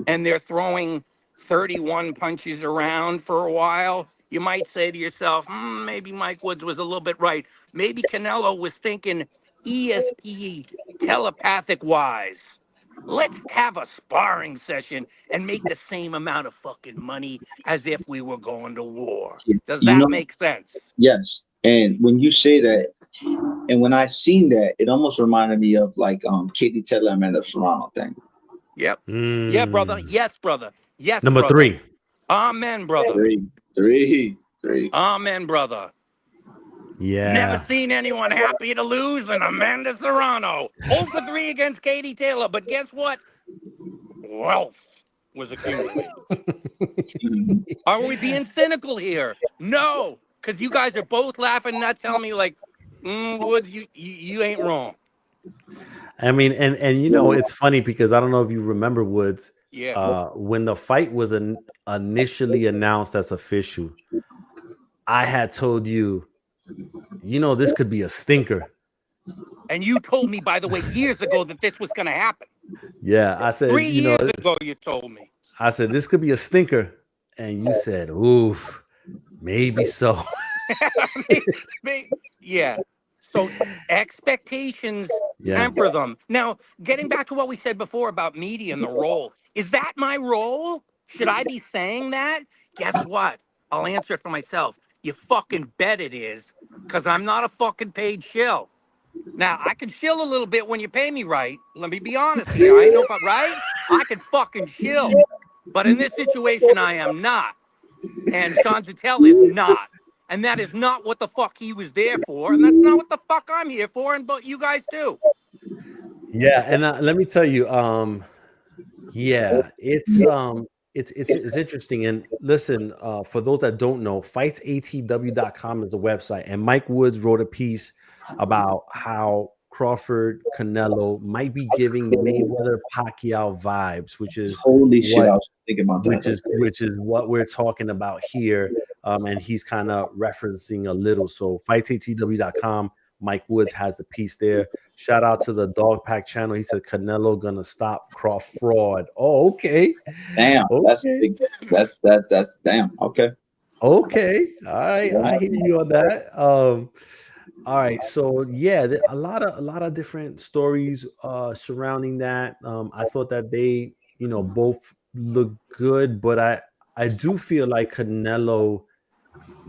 and they're throwing 31 punches around for a while, you might say to yourself, maybe Mike Woods was a little bit right. Maybe Canelo was thinking ESP telepathic wise. Let's have a sparring session and make the same amount of fucking money as if we were going to war. Does You that know, make sense? yes. And when you say that, and when I seen that, it almost reminded me of like Katie Taylor and the Serrano thing. Yep. Yeah, brother. Mm. Yes, brother. Yes, Number brother. 3. Amen, brother. Three. Amen, brother. Never Yeah. seen anyone happier to lose than Amanda Serrano. 0 for 3 against Katie Taylor. But guess what? Wealth was accumulated. Mhm. Are we being cynical here? No, because you guys are both laughing, not telling me like, Woods, you ain't wrong. I mean, and you know, it's funny because I don't know if you remember Woods, Yeah. when the fight was initially announced as official, I had told you, you know, this could be a stinker. And you told me, by the way, years ago that this was going to happen. Yeah, I 3 said, you know, years ago, you told me. I said this could be a stinker, and you said, oof, maybe so. Yeah. So expectations Yeah. temper them. Now, getting back to what we said before about media and the role, is that my role? Should I be saying that? Guess what? I'll answer it for myself. You fucking bet it is, because I'm not a fucking paid shill. Now, I can shill a little bit when you pay me right. Let me be honest here. I ain't no, right? I can fucking shill. But in this situation, I am not. And Sean Zattel is not. And that is not what the fuck he was there for. And that's not what the fuck I'm here for. And but you guys do. Yeah, and let me tell you, yeah, it's interesting. And listen, for those that don't know, fightsatw.com is a website, and Mike Woods wrote a piece about how Crawford Canelo might be giving Mayweather Pacquiao vibes, which is Holy shit, I what was thinking about that. which is what we're talking about here. And he's kind of referencing a little. So fightsatw.com. Mike Woods has the piece there. Shout out to the Dog Pack channel. He said Canelo gonna stop Crawford fraud. Oh, okay. Damn, that's Okay. big. That's damn. Okay. Okay. All right. I hear you on that. All right. So yeah, a lot of different stories surrounding that. I thought that they, you know, both look good, but I do feel like Canelo,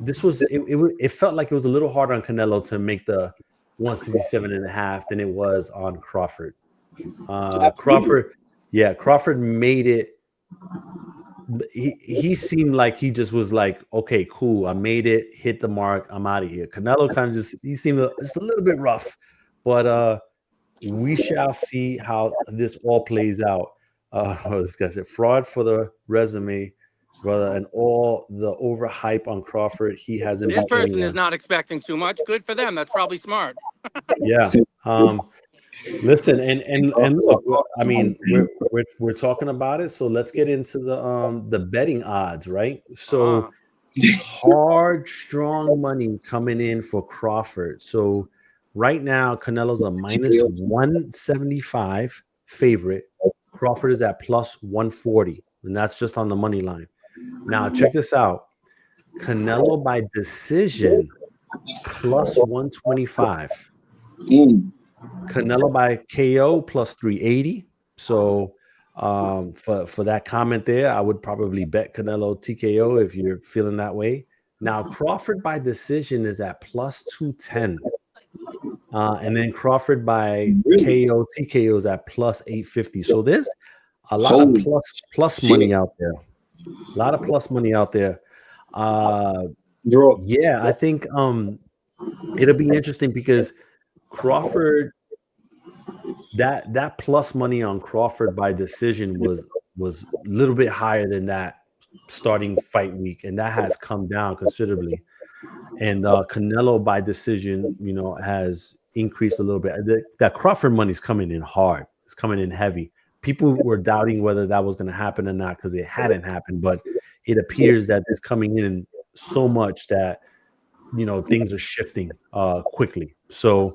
it felt like it was a little harder on Canelo to make the 167.5 than it was on Crawford. Crawford made it. He seemed like he just was like, okay, cool, I made it, hit the mark, I'm out of here. Canelo kind of he seemed just a little bit rough, but we shall see how this all plays out. This guy said fraud for the resume, brother, and all the overhype on Crawford. He hasn't This beat person is anyone. not expecting too much. Good for them. That's probably smart. Yeah. Listen, and look, I mean, we're talking about it, so let's get into the betting odds, right? So hard, strong money coming in for Crawford. So right now, Canelo's a minus 175 favorite. Crawford is at plus 140, and that's just on the money line. Now, check this out. Canelo by decision plus 125. Canelo by KO plus 380. So for that comment there, I would probably bet Canelo TKO if you're feeling that way. Now Crawford by decision is at plus 210. And then Crawford by KO TKO is at plus 850. So there's a lot of plus money out there. A lot of plus money out there. Yeah, I think it'll be interesting because Crawford, that plus money on Crawford by decision was a little bit higher than that starting fight week, and that has come down considerably. And Canelo by decision, you know, has increased a little bit. That Crawford money's coming in hard. It's coming in heavy. People were doubting whether that was going to happen or not because it hadn't happened, but it appears that it's coming in so much that, you know, things are shifting quickly. So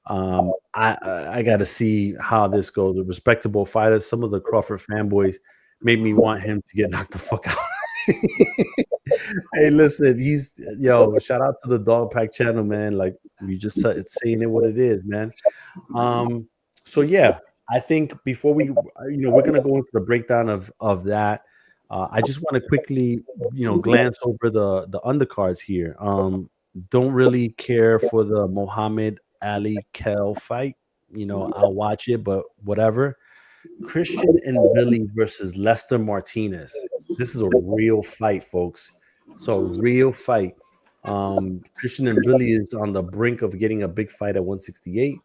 I got to see how this goes. The respectable fighters, some of the Crawford fanboys made me want him to get knocked the fuck out. Hey, listen, shout out to the Dog Pack channel, man. Like, you just saying it what it is, man. So yeah, I think before we're going to go into the breakdown of that. I just want to quickly, glance over the undercards here. Don't really care for the Muhammad Ali Kell fight. I'll watch it, but whatever. Christian and Billy versus Lester Martinez. This is a real fight, folks. So real fight. Christian and Billy is on the brink of getting a big fight at 168.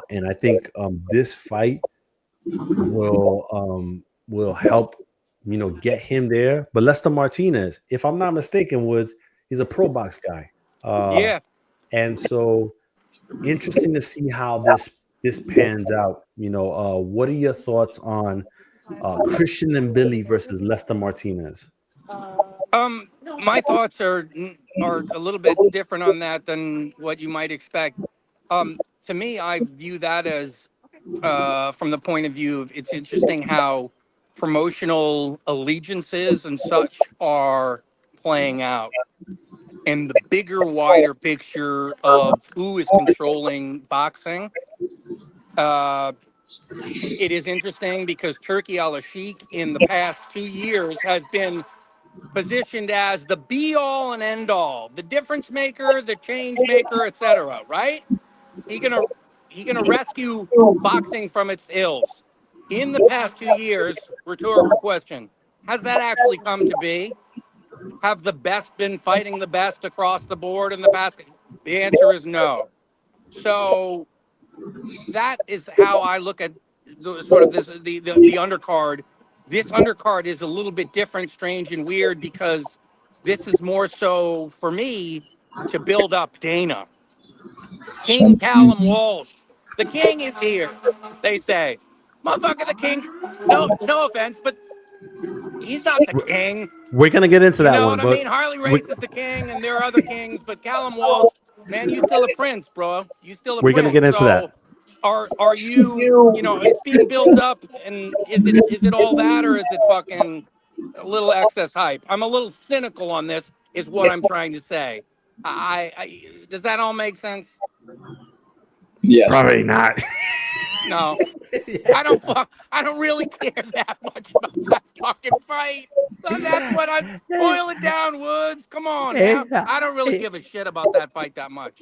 And I think this fight will help get him there. But Lester Martinez, if I'm not mistaken, Woods, he's a pro box guy. Yeah. And so interesting to see how this pans out. What are your thoughts on Christian and Billy versus Lester Martinez? My thoughts are a little bit different on that than what you might expect. To me, I view that as from the point of view of it's interesting how promotional allegiances and such are playing out. And the bigger, wider picture of who is controlling boxing, it is interesting because Turki Al-Sheikh in the past 2 years has been positioned as the be-all and end-all, the difference maker, the change maker, etc. Right? He gonna rescue boxing from its ills. In the past 2 years, rhetorical question: has that actually come to be? Have the best been fighting the best across the board in the past? The answer is no. So that is how I look at the sort of the undercard. This undercard is a little bit different, strange, and weird because this is more so for me to build up Dana. King Callum Walsh. The king is here, they say. Motherfucker, the king. No offense, but he's not the king. We're gonna get into You that know one, what I but mean? Harley Race is the king, and there are other kings, but Callum Walsh, man, you still a prince, bro. You still a we're gonna prince. get into that. So are you, it's being built up, and is it all that, or is it fucking a little excess hype? I'm a little cynical on this, is what I'm trying to say. Does that all make sense? Yes. Probably not. No. I don't really care that much about that fucking fight. So that's what I boil it down, Woods. Come on now. I don't really give a shit about that fight that much.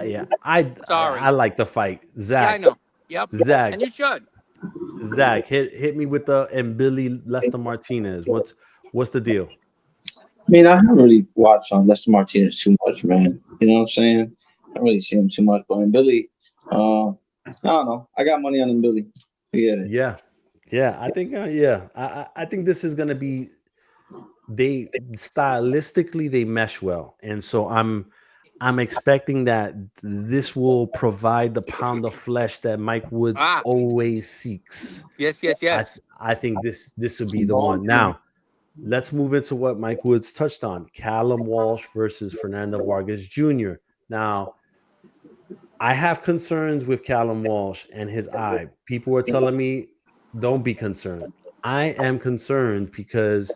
Yeah, I Sorry. like the fight. Yeah, I Zach, know. Yep. Zach, And you should. Zach, hit me with the and Billy Lester Martinez. What's the deal? I mean, I haven't really watched on Lester Martinez too much, man. You know what I'm saying? I don't really see him too much, but in Billy, I don't know. I got money on him, Billy. Forget it. Yeah. I think I think this is gonna be they stylistically they mesh well, and so I'm expecting that this will provide the pound of flesh that Mike Woods always seeks. Yes. I think this would be the one. Now, let's move into what Mike Woods touched on: Callum Walsh versus Fernando Vargas Jr. Now, I have concerns with Callum Walsh and his eye. People are telling me, don't be concerned. I am concerned because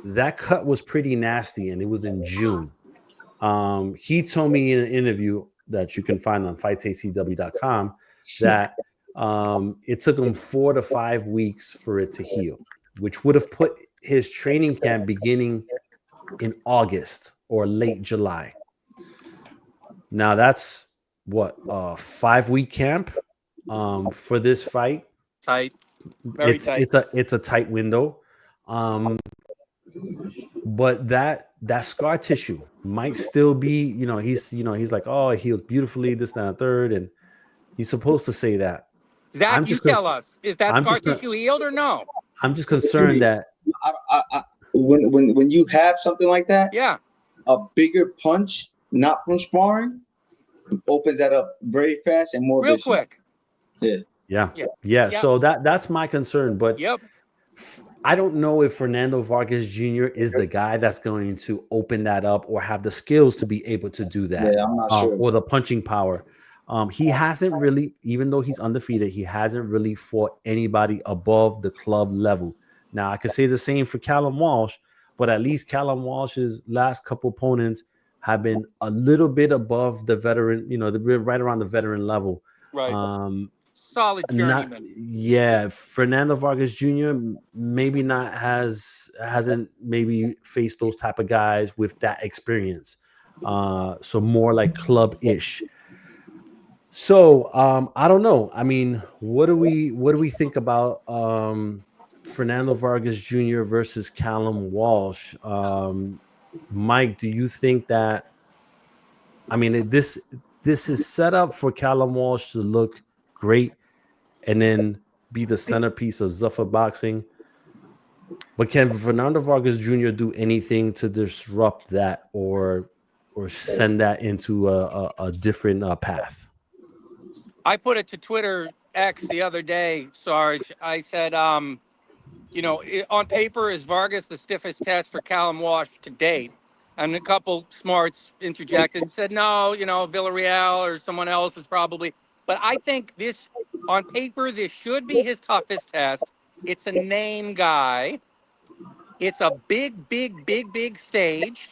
that cut was pretty nasty, and it was in June. He told me in an interview that you can find on fighttcw.com that it took him 4 to 5 weeks for it to heal, which would have put his training camp beginning in August or late July. Now that's what 5-week camp for this fight. Tight. Very tight. It's a tight window. But that scar tissue might still be, he's like, oh, it healed beautifully, this, that, and third, and he's supposed to say that. Zach, you tell us, is that scar tissue healed or no? I'm just concerned that when you have something like that, yeah, a bigger punch, not from sparring, opens that up very fast and more real vicious. quick. Yeah. So that's my concern, but yep. I don't know if Fernando Vargas Jr. is the guy that's going to open that up or have the skills to be able to do that. Yeah, I'm not sure. Or the punching power. He hasn't really, even though he's undefeated, he hasn't really fought anybody above the club level. Now, I could say the same for Callum Walsh, but at least Callum Walsh's last couple opponents have been a little bit above the veteran, they've been right around the veteran level. Right. solid Not journeyman. yeah, Fernando Vargas Jr. maybe not hasn't maybe faced those type of guys with that experience. So more like club-ish. So I don't know. I mean, what do we think about Fernando Vargas Jr. versus Callum Walsh? Mike, do you think that I mean this is set up for Callum Walsh to look great and then be the centerpiece of Zuffa boxing? But can Fernando Vargas Jr. do anything to disrupt that or send that into a different path? I put it to Twitter X the other day, Sarge. I said, on paper, is Vargas the stiffest test for Callum Walsh to date? And a couple smarts interjected and said, no, Villarreal or someone else is probably. But I think this, on paper, this should be his toughest test. It's a name guy. It's a big, big, big, big stage,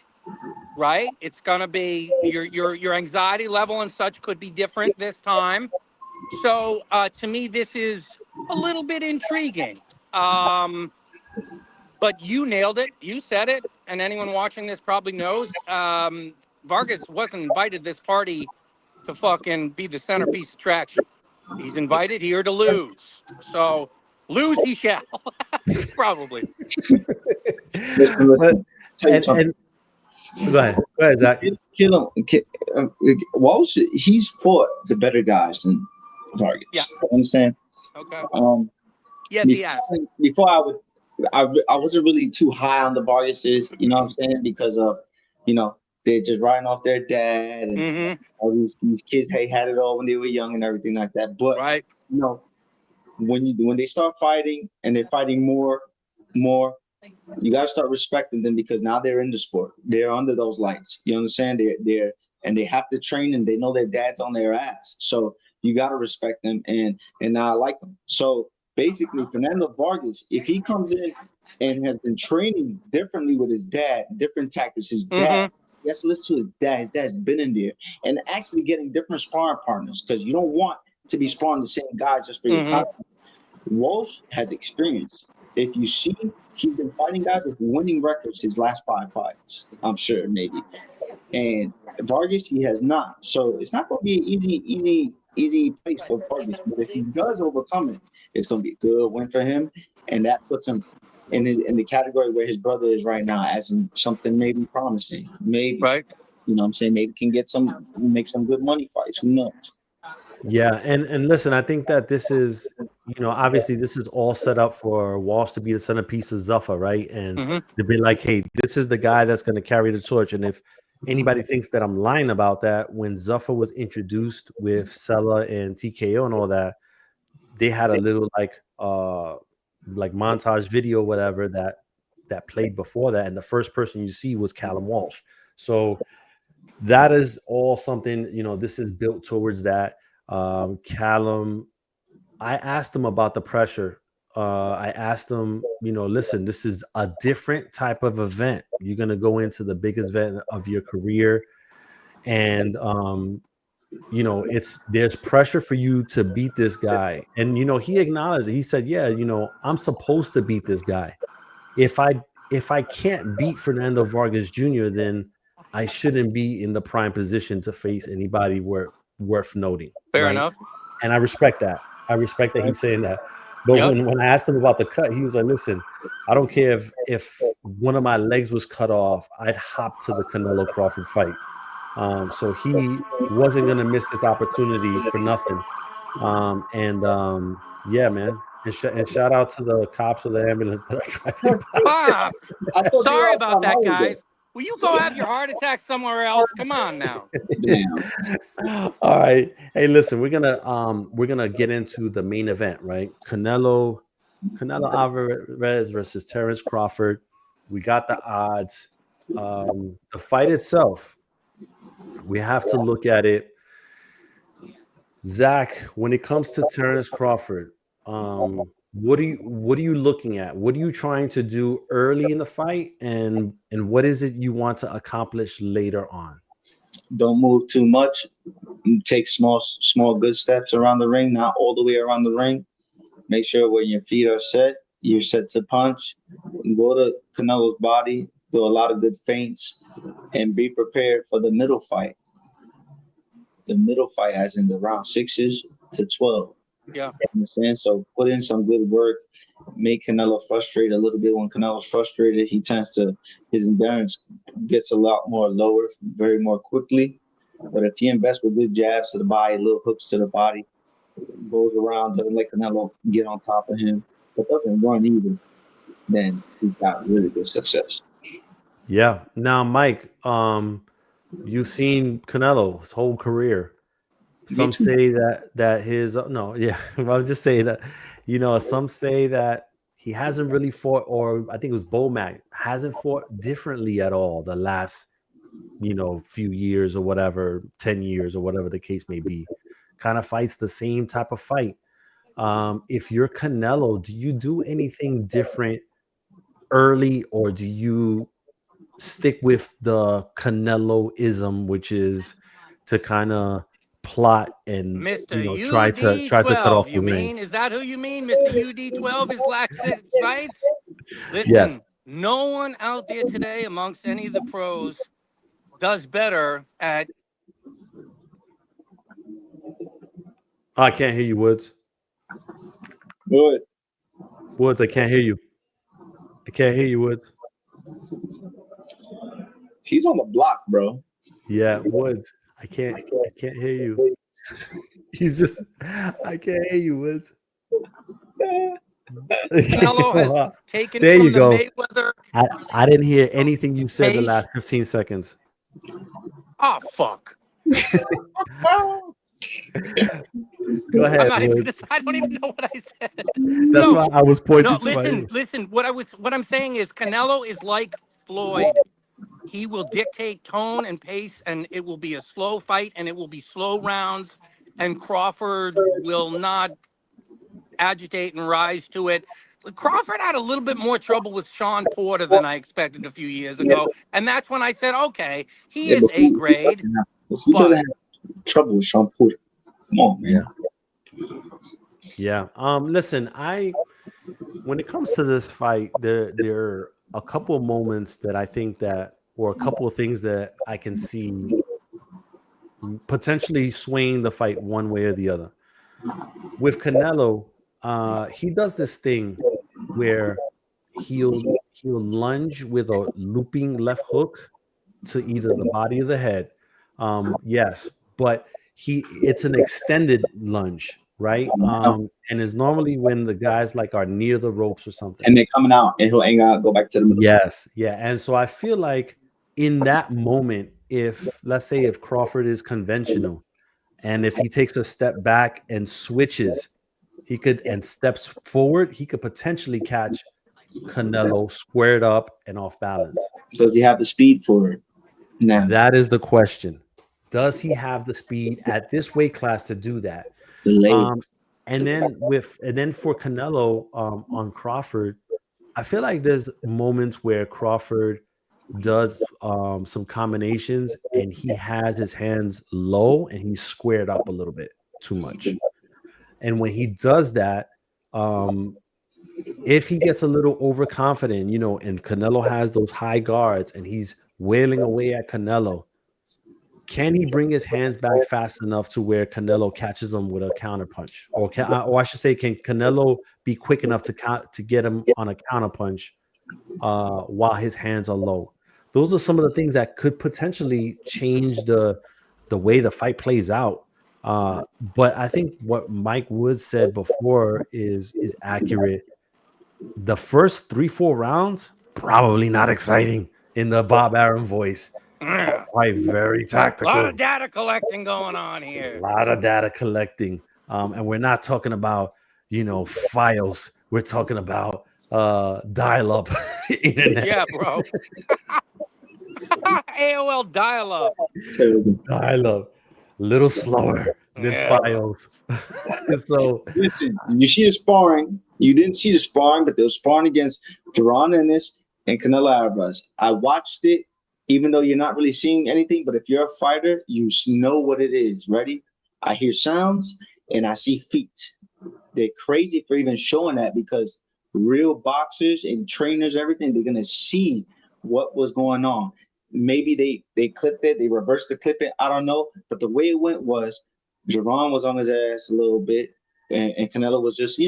right? It's gonna be your anxiety level and such could be different this time. So to me, this is a little bit intriguing. But you nailed it. You said it. And anyone watching this probably knows. Vargas wasn't invited to this party to fucking be the centerpiece attraction. He's invited here to lose. So lose he shall. Probably. But Tell you and, something. and go ahead, Zach. Walsh, he's fought the better guys than Vargas. Yeah. Understand? Okay. Yes, he Before, has. before I wasn't really too high on the Vargases, you know what I'm saying? Because of, they're just riding off their dad and Mm-hmm. all these kids had it all when they were young and everything like that. But Right. when they start fighting and they're fighting more, you gotta start respecting them because now they're in the sport. They're under those lights. You understand? They're and they have to train and they know their dad's on their ass. So you gotta respect them and I like them. So basically, Fernando Vargas, if he comes in and has been training differently with his dad, different tactics, his dad. Mm-hmm. Yes, listen to his dad. His dad's been in there and actually getting different sparring partners because you don't want to be sparring the same guy just for your Mm-hmm. content. Walsh has experience. If you see, he's been fighting guys with winning records his last 5 fights. I'm sure, maybe. And Vargas, he has not. So it's not going to be an easy place for Vargas. But if he does overcome it, it's going to be a good win for him, and that puts him in the category where his brother is right now, as in something maybe promising. Maybe, Right. you know what I'm saying? Maybe can make some good money fights. Who knows? Yeah, and listen, I think that this is, obviously this is all set up for Walsh to be the centerpiece of Zuffa, right? And Mm-hmm. to be like, hey, this is the guy that's going to carry the torch. And if anybody thinks that I'm lying about that, when Zuffa was introduced with Sella and TKO and all that, they had a little like montage video, whatever that played before that, and the first person you see was Callum Walsh. So that is all something, this is built towards that. Callum, I asked him about the pressure. I asked him, listen, this is a different type of event. You're going to go into the biggest event of your career. And, there's pressure for you to beat this guy. And, he acknowledged it. He said, yeah, I'm supposed to beat this guy. If I can't beat Fernando Vargas Jr., then I shouldn't be in the prime position to face anybody worth noting. Fair right? enough. And I respect that. I respect that he's saying that. But Yep. when I asked him about the cut, he was like, listen, I don't care if one of my legs was cut off, I'd hop to the Canelo-Crawford fight. So he wasn't going to miss this opportunity for nothing. Yeah, man. And shout out to the cops or the ambulance that are driving by. Bob, I thought they sorry were about on that, holiday. guys. Will you go have your heart attack somewhere else? Come on now. Damn. All right. Hey, listen, we're gonna get into the main event, right? Canelo Alvarez versus Terence Crawford. We got the odds. The fight itself, we have to look at it. Zach, when it comes to Terence Crawford, what are you looking at? What are you trying to do early in the fight, and what is it you want to accomplish later on? Don't move too much. Take small good steps around the ring, not all the way around the ring. Make sure when your feet are set, you're set to punch. Go to Canelo's body, do a lot of good feints, and be prepared for the middle fight. The middle fight, as in the round 6s to 12. Yeah. You understand? So put in some good work. Make Canelo frustrated a little bit. When Canelo's frustrated, his endurance gets a lot more lower, very more quickly. But if he invests with good jabs to the body, little hooks to the body, goes around, doesn't let Canelo get on top of him, but doesn't run either, then he's got really good success. Yeah. Now, Mike, you've seen Canelo his whole career. Some say that his no, yeah. I'll just say that, some say that he hasn't really fought, or I think it was Bomac hasn't fought differently at all the last, few years or whatever, 10 years or whatever the case may be. Kind of fights the same type of fight. If you're Canelo, do you do anything different early, or do you stick with the Canelo-ism, which is to kind of plot and Mr. try to cut off UD12, the you ring? mean? Is that who you mean, Mr. UD12? His last 6 fights? Listen, Yes. no one out there today amongst any of the pros does better at. I can't hear you, Woods. Good. Woods, I can't hear you. I can't hear you, Woods. He's on the block, bro. Yeah, Woods. I can't hear you. He's just, I can't hear you, Woods. Canelo has taken There from you the go. Mayweather. I didn't hear anything you said the Pace. last 15 seconds. Oh, fuck. Go ahead, I'm not even Woods. I don't even know what I said. That's No, why I was pointing no, to my ear. listen. What I'm saying is Canelo is like Floyd. He will dictate tone and pace, and it will be a slow fight, and it will be slow rounds, and Crawford will not agitate and rise to it. Crawford had a little bit more trouble with Sean Porter than I expected a few years ago, and that's when I said, okay, he is A grade. Who doesn't have trouble with Sean Porter? Come on, man. Yeah. Listen, when it comes to this fight, there are a couple of moments that I think that, or a couple of things that I can see potentially swaying the fight one way or the other. With Canelo, he does this thing where he'll lunge with a looping left hook to either the body or the head. Yes, but it's an extended lunge, right? And it's normally when the guys are near the ropes or something. And they're coming out, and he'll hang out, go back to the middle. Yes, yeah. And so I feel like in that moment, let's say if Crawford is conventional, and if he takes a step back and switches, and steps forward, he could potentially catch Canelo squared up and off balance. Does he have the speed for it? No. That is the question. Does he have the speed at this weight class to do that? And then for Canelo on Crawford, I feel like there's moments where Crawford does some combinations and he has his hands low and he's squared up a little bit too much. And when he does that, if he gets a little overconfident, and Canelo has those high guards and he's wailing away at Canelo, can he bring his hands back fast enough to where Canelo catches him with a counterpunch? Or I should say, can Canelo be quick enough to get him on a counterpunch while his hands are low? Those are some of the things that could potentially change the way the fight plays out. But I think what Mike Woods said before is accurate. The first 3-4 rounds, probably not exciting in the Bob Arum voice. Quite very tactical. A lot of data collecting going on here. A lot of data collecting. And we're not talking about, files. We're talking about dial-up internet. Yeah, bro. AOL dial-up. Dial-up. Little slower than files. So listen, you see the sparring. You didn't see the sparring, but they were sparring against Duran Ennis and Canelo Alvarez. I watched it even though you're not really seeing anything, but if you're a fighter, you know what it is. Ready? I hear sounds and I see feet. They're crazy for even showing that because real boxers and trainers, everything, they're gonna see what was going on. Maybe they clipped it, they reversed the clip it. I don't know, but the way it went was Javon was on his ass a little bit, and Canelo was just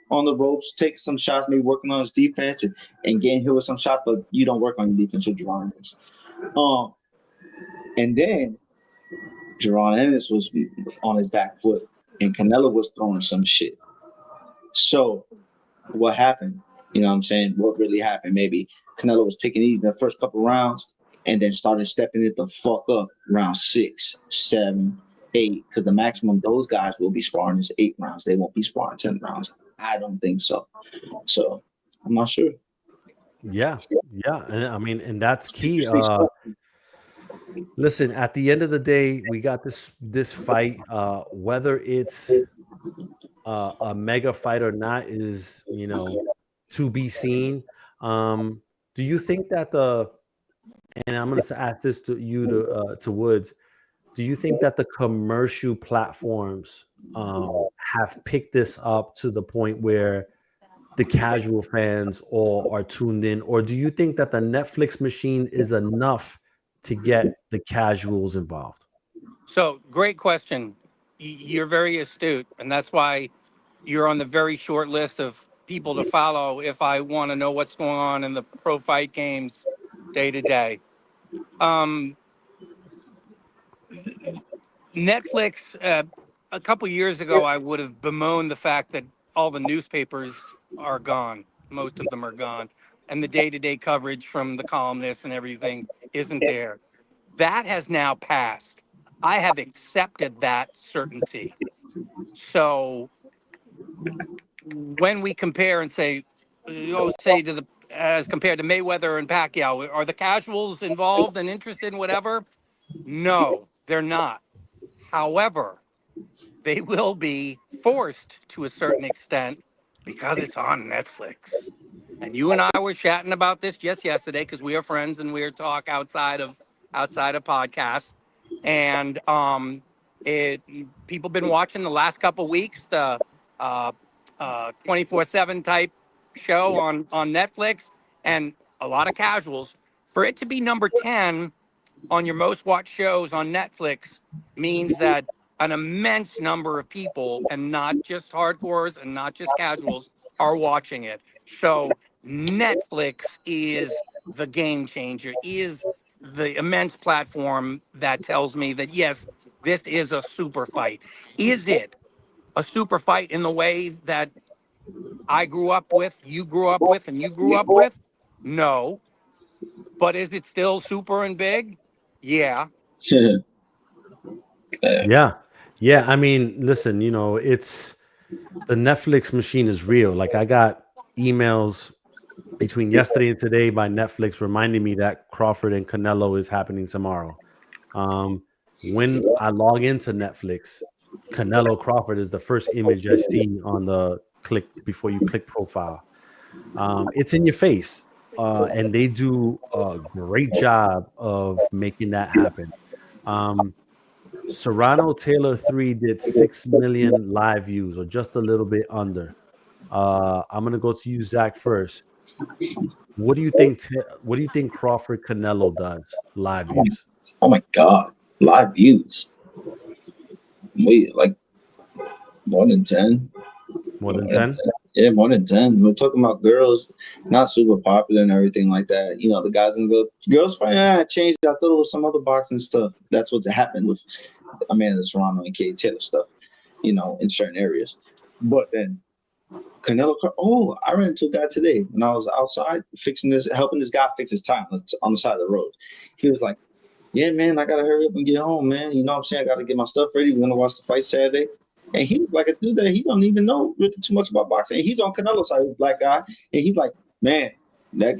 on the ropes, taking some shots, maybe working on his defense and getting hit with some shots. But you don't work on your defense with Javon. And then Jaron Ennis was on his back foot, and Canelo was throwing some shit. So what happened? You know what I'm saying? What really happened? Maybe Canelo was taking these in the first couple rounds and then started stepping it the fuck up round 6, 7, 8, because the maximum those guys will be sparring is 8 rounds. They won't be sparring 10 rounds. I don't think so. So I'm not sure. Yeah. And I mean, and that's key. Listen, at the end of the day, we got this fight. Whether it's a mega fight or not is to be seen. Do you think that and I'm going to ask this to you to Woods? Do you think that the commercial platforms have picked this up to the point where the casual fans all are tuned in, or do you think that the Netflix machine is enough to get the casuals involved? So, great question. You're very astute, and that's why you're on the very short list of people to follow if I want to know what's going on in the pro fight games day to day. Netflix, a couple years ago, I would have bemoaned the fact that all the newspapers are gone. Most of them are gone. And the day-to-day coverage from the columnists and everything isn't there. That has now passed. I have accepted that certainty. So when we compare and say as compared to Mayweather and Pacquiao, are the casuals involved and interested in whatever? No, they're not. However, they will be forced to a certain extent because it's on Netflix. And you and I were chatting about this just yesterday because we are friends and we talk outside of podcasts. And people been watching the last couple weeks the 24/7 type show on Netflix, and a lot of casuals. For it to be number 10 on your most watched shows on Netflix means that an immense number of people, and not just hardcores and not just casuals, are watching it. So Netflix is the game changer, is the immense platform that tells me that, yes, this is a super fight. Is it a super fight in the way that I grew up with, you grew up with, and you grew up with? No. But is it still super and big? Yeah. Yeah. I mean, listen, it's the Netflix machine is real. Like, I got emails between yesterday and today by Netflix reminding me that Crawford and Canelo is happening tomorrow. When I log into Netflix, Canelo-Crawford is the first image I see on the click before you click profile. It's in your face. And they do a great job of making that happen. Serrano Taylor 3 did 6 million live views, or just a little bit under. I'm gonna go to you, Zach, first. What do you think? What do you think Crawford Canelo does live views? Oh my God, live views. We like more than 10. More than 10? Yeah, more than 10. We're talking about girls, not super popular and everything like that. The guys in the girls fight changed. I thought it was some other boxing stuff. That's what's happened with Amanda Serrano and Katie Taylor stuff, in certain areas. But then Canelo, I ran into a guy today when I was outside helping this guy fix his time on the side of the road. He was like, "Yeah, man, I gotta hurry up and get home, man. You know what I'm saying? I gotta get my stuff ready. We're gonna watch the fight Saturday." And he's like a dude that he don't even know really too much about boxing. And he's on Canelo's side, black guy, and he's like, "Man, that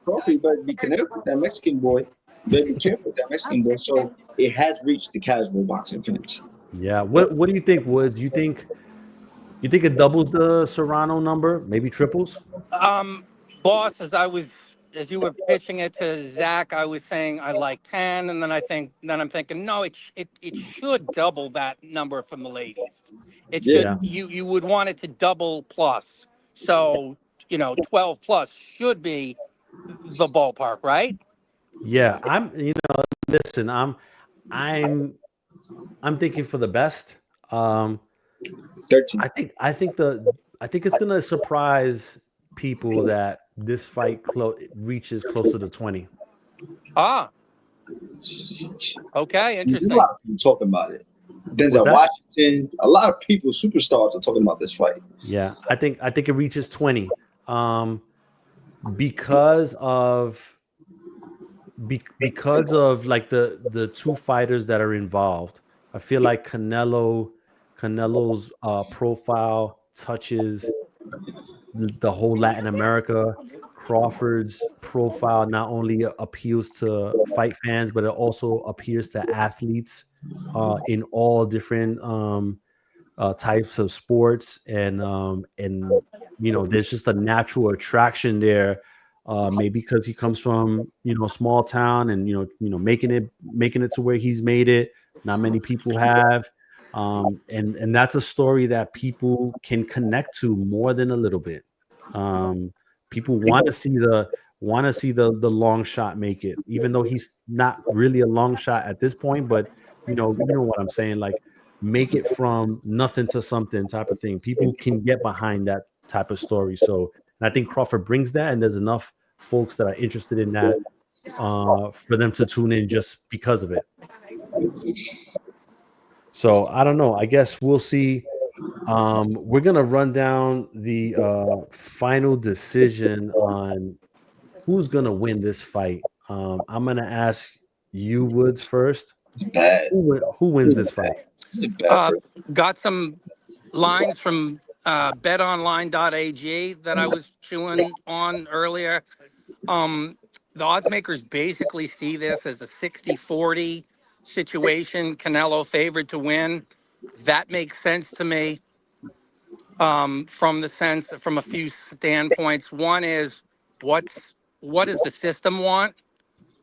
Crawford better be connected with that Mexican boy. Better be careful with that Mexican boy." So it has reached the casual boxing fans. Yeah. What do you think, Woods? You think it doubles the Serrano number, maybe triples? Boss, as I was as you were pitching it to Zach, I was saying I like 10, and then I'm thinking no, it should double that number from the ladies. It Yeah. should Yeah. you would want it to double plus. So 12 plus should be the ballpark, right? Yeah. Listen, I'm I'm thinking for the best. Um, 13. I think it's gonna surprise people that this fight reaches closer to 20. Ah, okay, There's a interesting. lot of people talking about it. Was Denzel that? Washington, a lot of people, superstars, are talking about this fight. Yeah, I think it reaches 20. Because of because of like the two fighters that are involved. I feel like Canelo's profile touches the whole Latin America. Crawford's profile not only appeals to fight fans, but it also appeals to athletes in all different types of sports, and there's just a natural attraction there. Maybe because he comes from a small town, and making it to where he's made it. Not many people have. And that's a story that people can connect to more than a little bit. People want to see the long shot make it, even though he's not really a long shot at this point. But you know what I'm saying, like make it from nothing to something type of thing. People can get behind that type of story. So, and I think Crawford brings that, and there's enough folks that are interested in that for them to tune in just because of it. So I don't know. I guess we'll see. We're gonna run down the final decision on who's gonna win this fight. I'm gonna ask you, Woods, first. It's bad. Who wins this fight? It's bad. Uh, got some lines from betonline.ag that I was chewing on earlier. The odds makers basically see this as a 60-40 situation. Canelo favored to win. That makes sense to me from a few standpoints. One is what does the system want?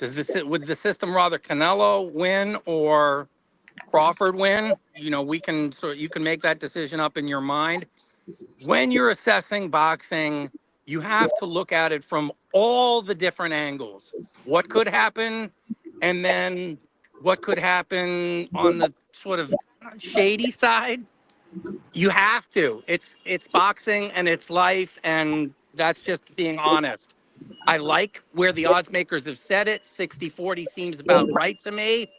Would the system rather Canelo win or Crawford win? You can make that decision up in your mind. When you're assessing boxing, you have to look at it from all the different angles. What could happen, and then what could happen on the sort of shady side. You have to. It's boxing and it's life, and that's just being honest. I like where the odds makers have said it. 60-40 seems about right to me.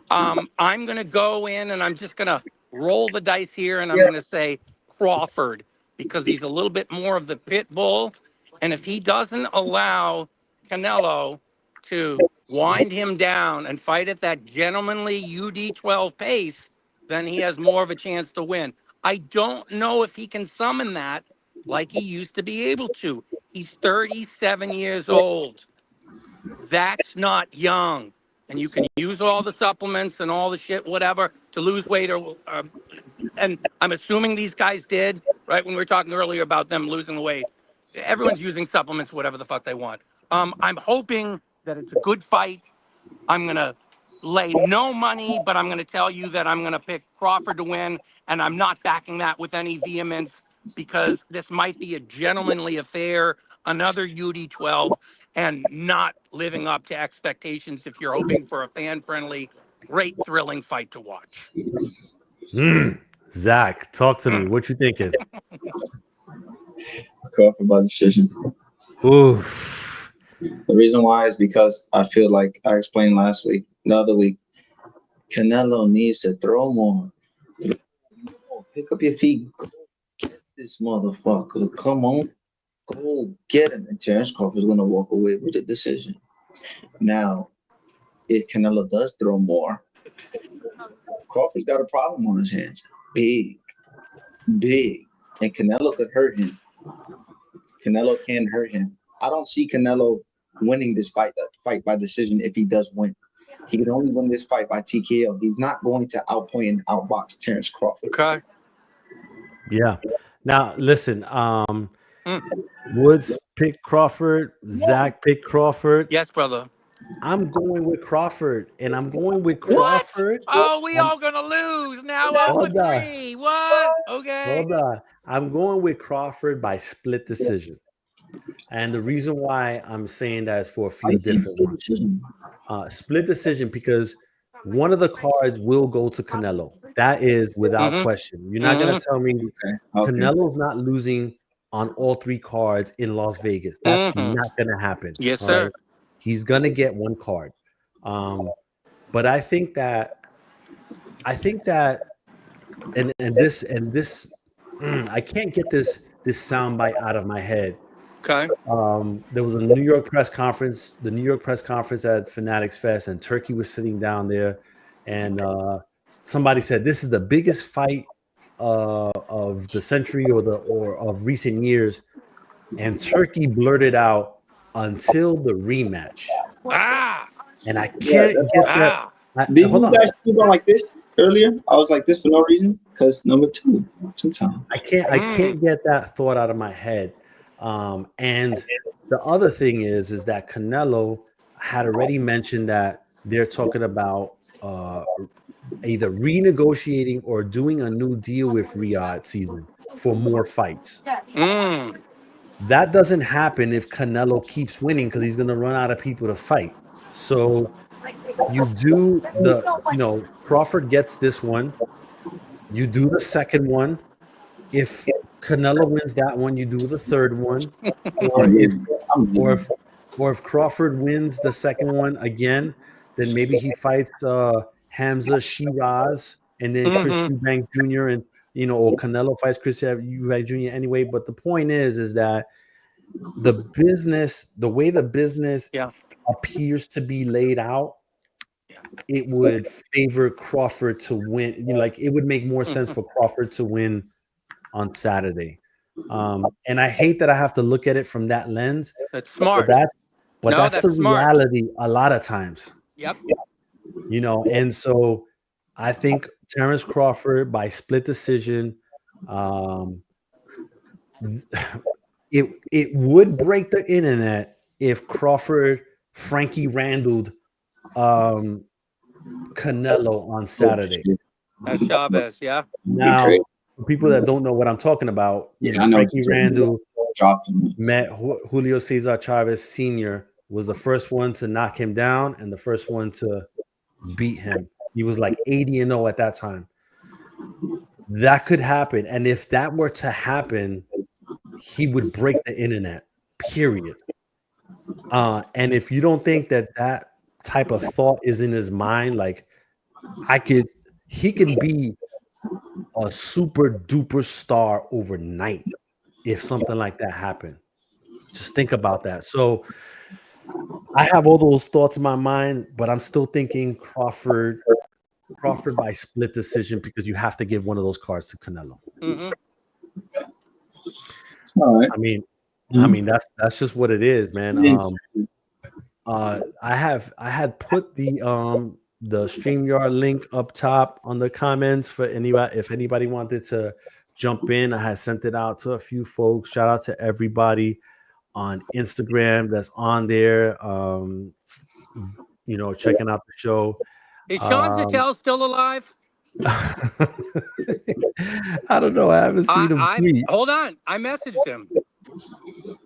I'm going to go in and I'm just going to roll the dice here, and I'm going to say Crawford because he's a little bit more of the pit bull. And if he doesn't allow Canelo to wind him down and fight at that gentlemanly UD12 pace, then he has more of a chance to win. I don't know if he can summon that like he used to be able to. He's 37 years old. That's not young. And you can use all the supplements and all the shit, whatever, to lose weight. And I'm assuming these guys did, right? When we were talking earlier about them losing the weight, everyone's using supplements, whatever the fuck they want. I'm hoping that it's a good fight. I'm going to lay no money, but I'm going to tell you that I'm going to pick Crawford to win. And I'm not backing that with any vehemence because this might be a gentlemanly affair, another UD12, and not living up to expectations if you're hoping for a fan-friendly, great, thrilling fight to watch. Zach, talk to me. What you thinking? Crawford by decision. Ooh. The reason why is because I feel like I explained the other week, Canelo needs to throw more. Pick up your feet. Go get this motherfucker. Come on. Go get him. And Terrence Crawford's going to walk away with the decision. Now, if Canelo does throw more, Crawford's got a problem on his hands. Big. And Canelo could hurt him. Canelo can hurt him. I don't see Canelo winning this fight by decision if he does win. He can only win this fight by TKO. He's not going to outpoint and outbox Terrence Crawford. Okay. Yeah. Now listen, Woods picked Crawford. Zach picked Crawford. Yes, brother. I'm going with Crawford, and I'm going with What? Crawford. Oh, we all gonna lose now. Up for Hold on. 3. What? Okay. Hold on. I'm going with Crawford by split decision. And the reason why I'm saying that is for a few different ones. Split decision because one of the cards will go to Canelo. That is without question. You're not going to tell me Canelo's not losing on all 3 cards in Las Vegas. That's not going to happen. Yes, all sir. right? He's going to get one card. But I think that and this I can't get this soundbite out of my head. Okay. There was a New York press conference, at Fanatics Fest, and Turkey was sitting down there, and somebody said, "This is the biggest fight of the century or of recent years," and Turkey blurted out, "Until the rematch." And I can't get that. Did Hold you on. guys speak on like this earlier? I was like this for no reason because number 2 times. I can't get that thought out of my head. And the other thing is that Canelo had already mentioned that they're talking about either renegotiating or doing a new deal with Riyadh season for more fights. That doesn't happen if Canelo keeps winning because he's going to run out of people to fight. So you do Crawford gets this one. You do the second one. If Canelo wins that one, you do the third one. Or if Crawford wins the second one again, then maybe he fights Hamza Shiraz and then Chris Eubank Jr. and or Canelo fights Chris Eubank Jr. anyway. But the point is that the way the business appears to be laid out, it would favor Crawford to win. It would make more sense for Crawford to win on Saturday. And I hate that I have to look at it from that lens. That's smart. But that's the reality a lot of times. Yep. And so I think Terrence Crawford by split decision, it would break the internet if Crawford Frankie Randalled Canelo on Saturday. That's Chavez, yeah. Now, for people that don't know what I'm talking about, Frankie Randall met Julio Cesar Chavez Sr. was the first one to knock him down and the first one to beat him. He was like 80-0 at that time. That could happen. And if that were to happen, he would break the internet, period. And if you don't think that type of thought is in his mind, like he could be a super duper star overnight if something like that happened. Just think about that. So I have all those thoughts in my mind, but I'm still thinking Crawford by split decision because you have to give one of those cards to Canelo. All right. I mean that's just what it is, man. I had put the StreamYard link up top on the comments for anybody if anybody wanted to jump in. I had sent it out to a few folks. Shout out to everybody on Instagram that's on there. Checking out the show. Is Sean Zattel still alive? I don't know. I haven't seen him tweet. Hold on. I messaged him.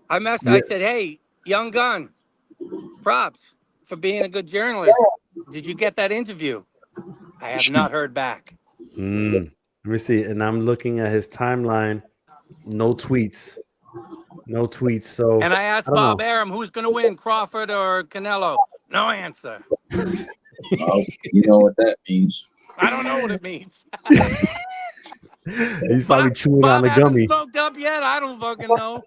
I said, "Hey, young gun, props for being a good journalist. Did you get that interview?" I have not heard back. Let me see. And I'm looking at his timeline. No tweets. So and I asked Bob Arum, who's going to win, Crawford or Canelo? No answer. Well, you know what that means. I don't know what it means. He's probably chewing on the gummy. Smoked up yet? I don't fucking know.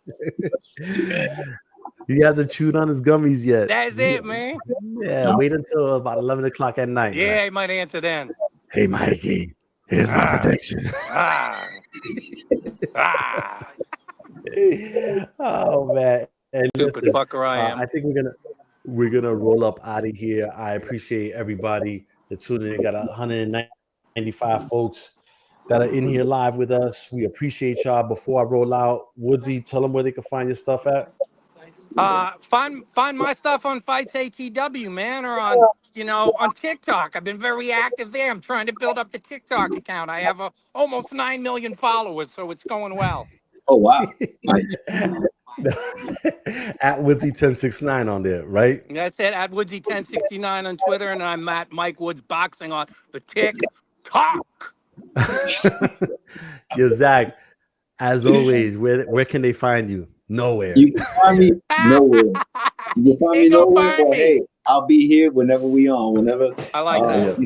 He hasn't chewed on his gummies yet. That's it, man. Yeah, wait until about 11 o'clock at night. Yeah, man. he might answer then. Hey, Mikey, here's my prediction. Oh man, and Stupid fucker I am. I think we're gonna roll up out of here. I appreciate everybody that tuned in. Got 195 folks that are in here live with us. We appreciate y'all. Before I roll out, Woodsy, tell them where they can find your stuff at. Find my stuff on Fights ATW, man, or on on TikTok. I've been very active there. I'm trying to build up the TikTok account. I have almost 9 million followers, so it's going well. Oh wow, nice. At Woodsy 1069 on there, right? That's it. At Woodsy1069 on Twitter, and I'm at Mike Woods Boxing on the TikTok. Yo, Zach, as always, where can they find you? Nowhere. You can find me nowhere. You can find me nowhere, but hey, I'll be here whenever we on. Whenever I like that.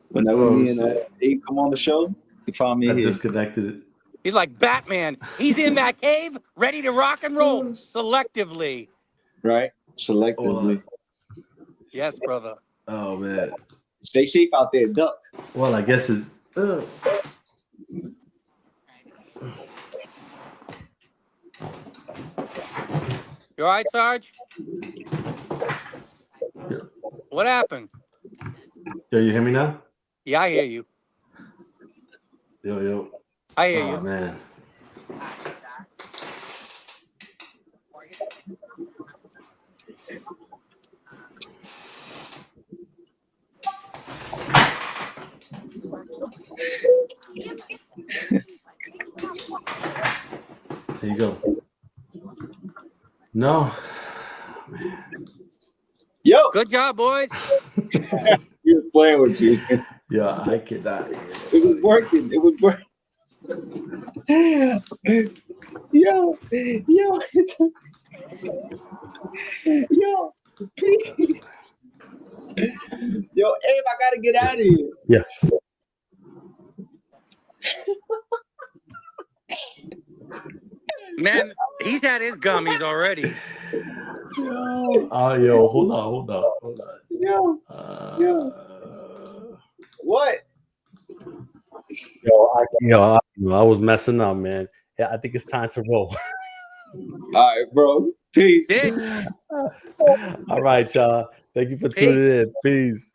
Whenever me and Dave come on the show, you find me I here. disconnected it. He's like Batman. He's in that cave, ready to rock and roll selectively. Right? Selectively. Yes, brother. Oh man. Stay safe out there, duck. Well, I guess it's You all right, Sarge? Yeah. What happened? Yo, you hear me now? Yeah, I hear you. Yo. I hear you. Oh man. There you go. No. Yo. Good job, boys. He was playing with you. Yeah, I cannot. It was working. It was working. Yo, please. Yo, Abe, I gotta get out of here. Yeah. Man, he's had his gummies already. Yo, hold on. Yo. What? I was messing up, man. Yeah, I think it's time to roll. All right, bro. Peace. All right, y'all. Thank you for tuning in. Peace.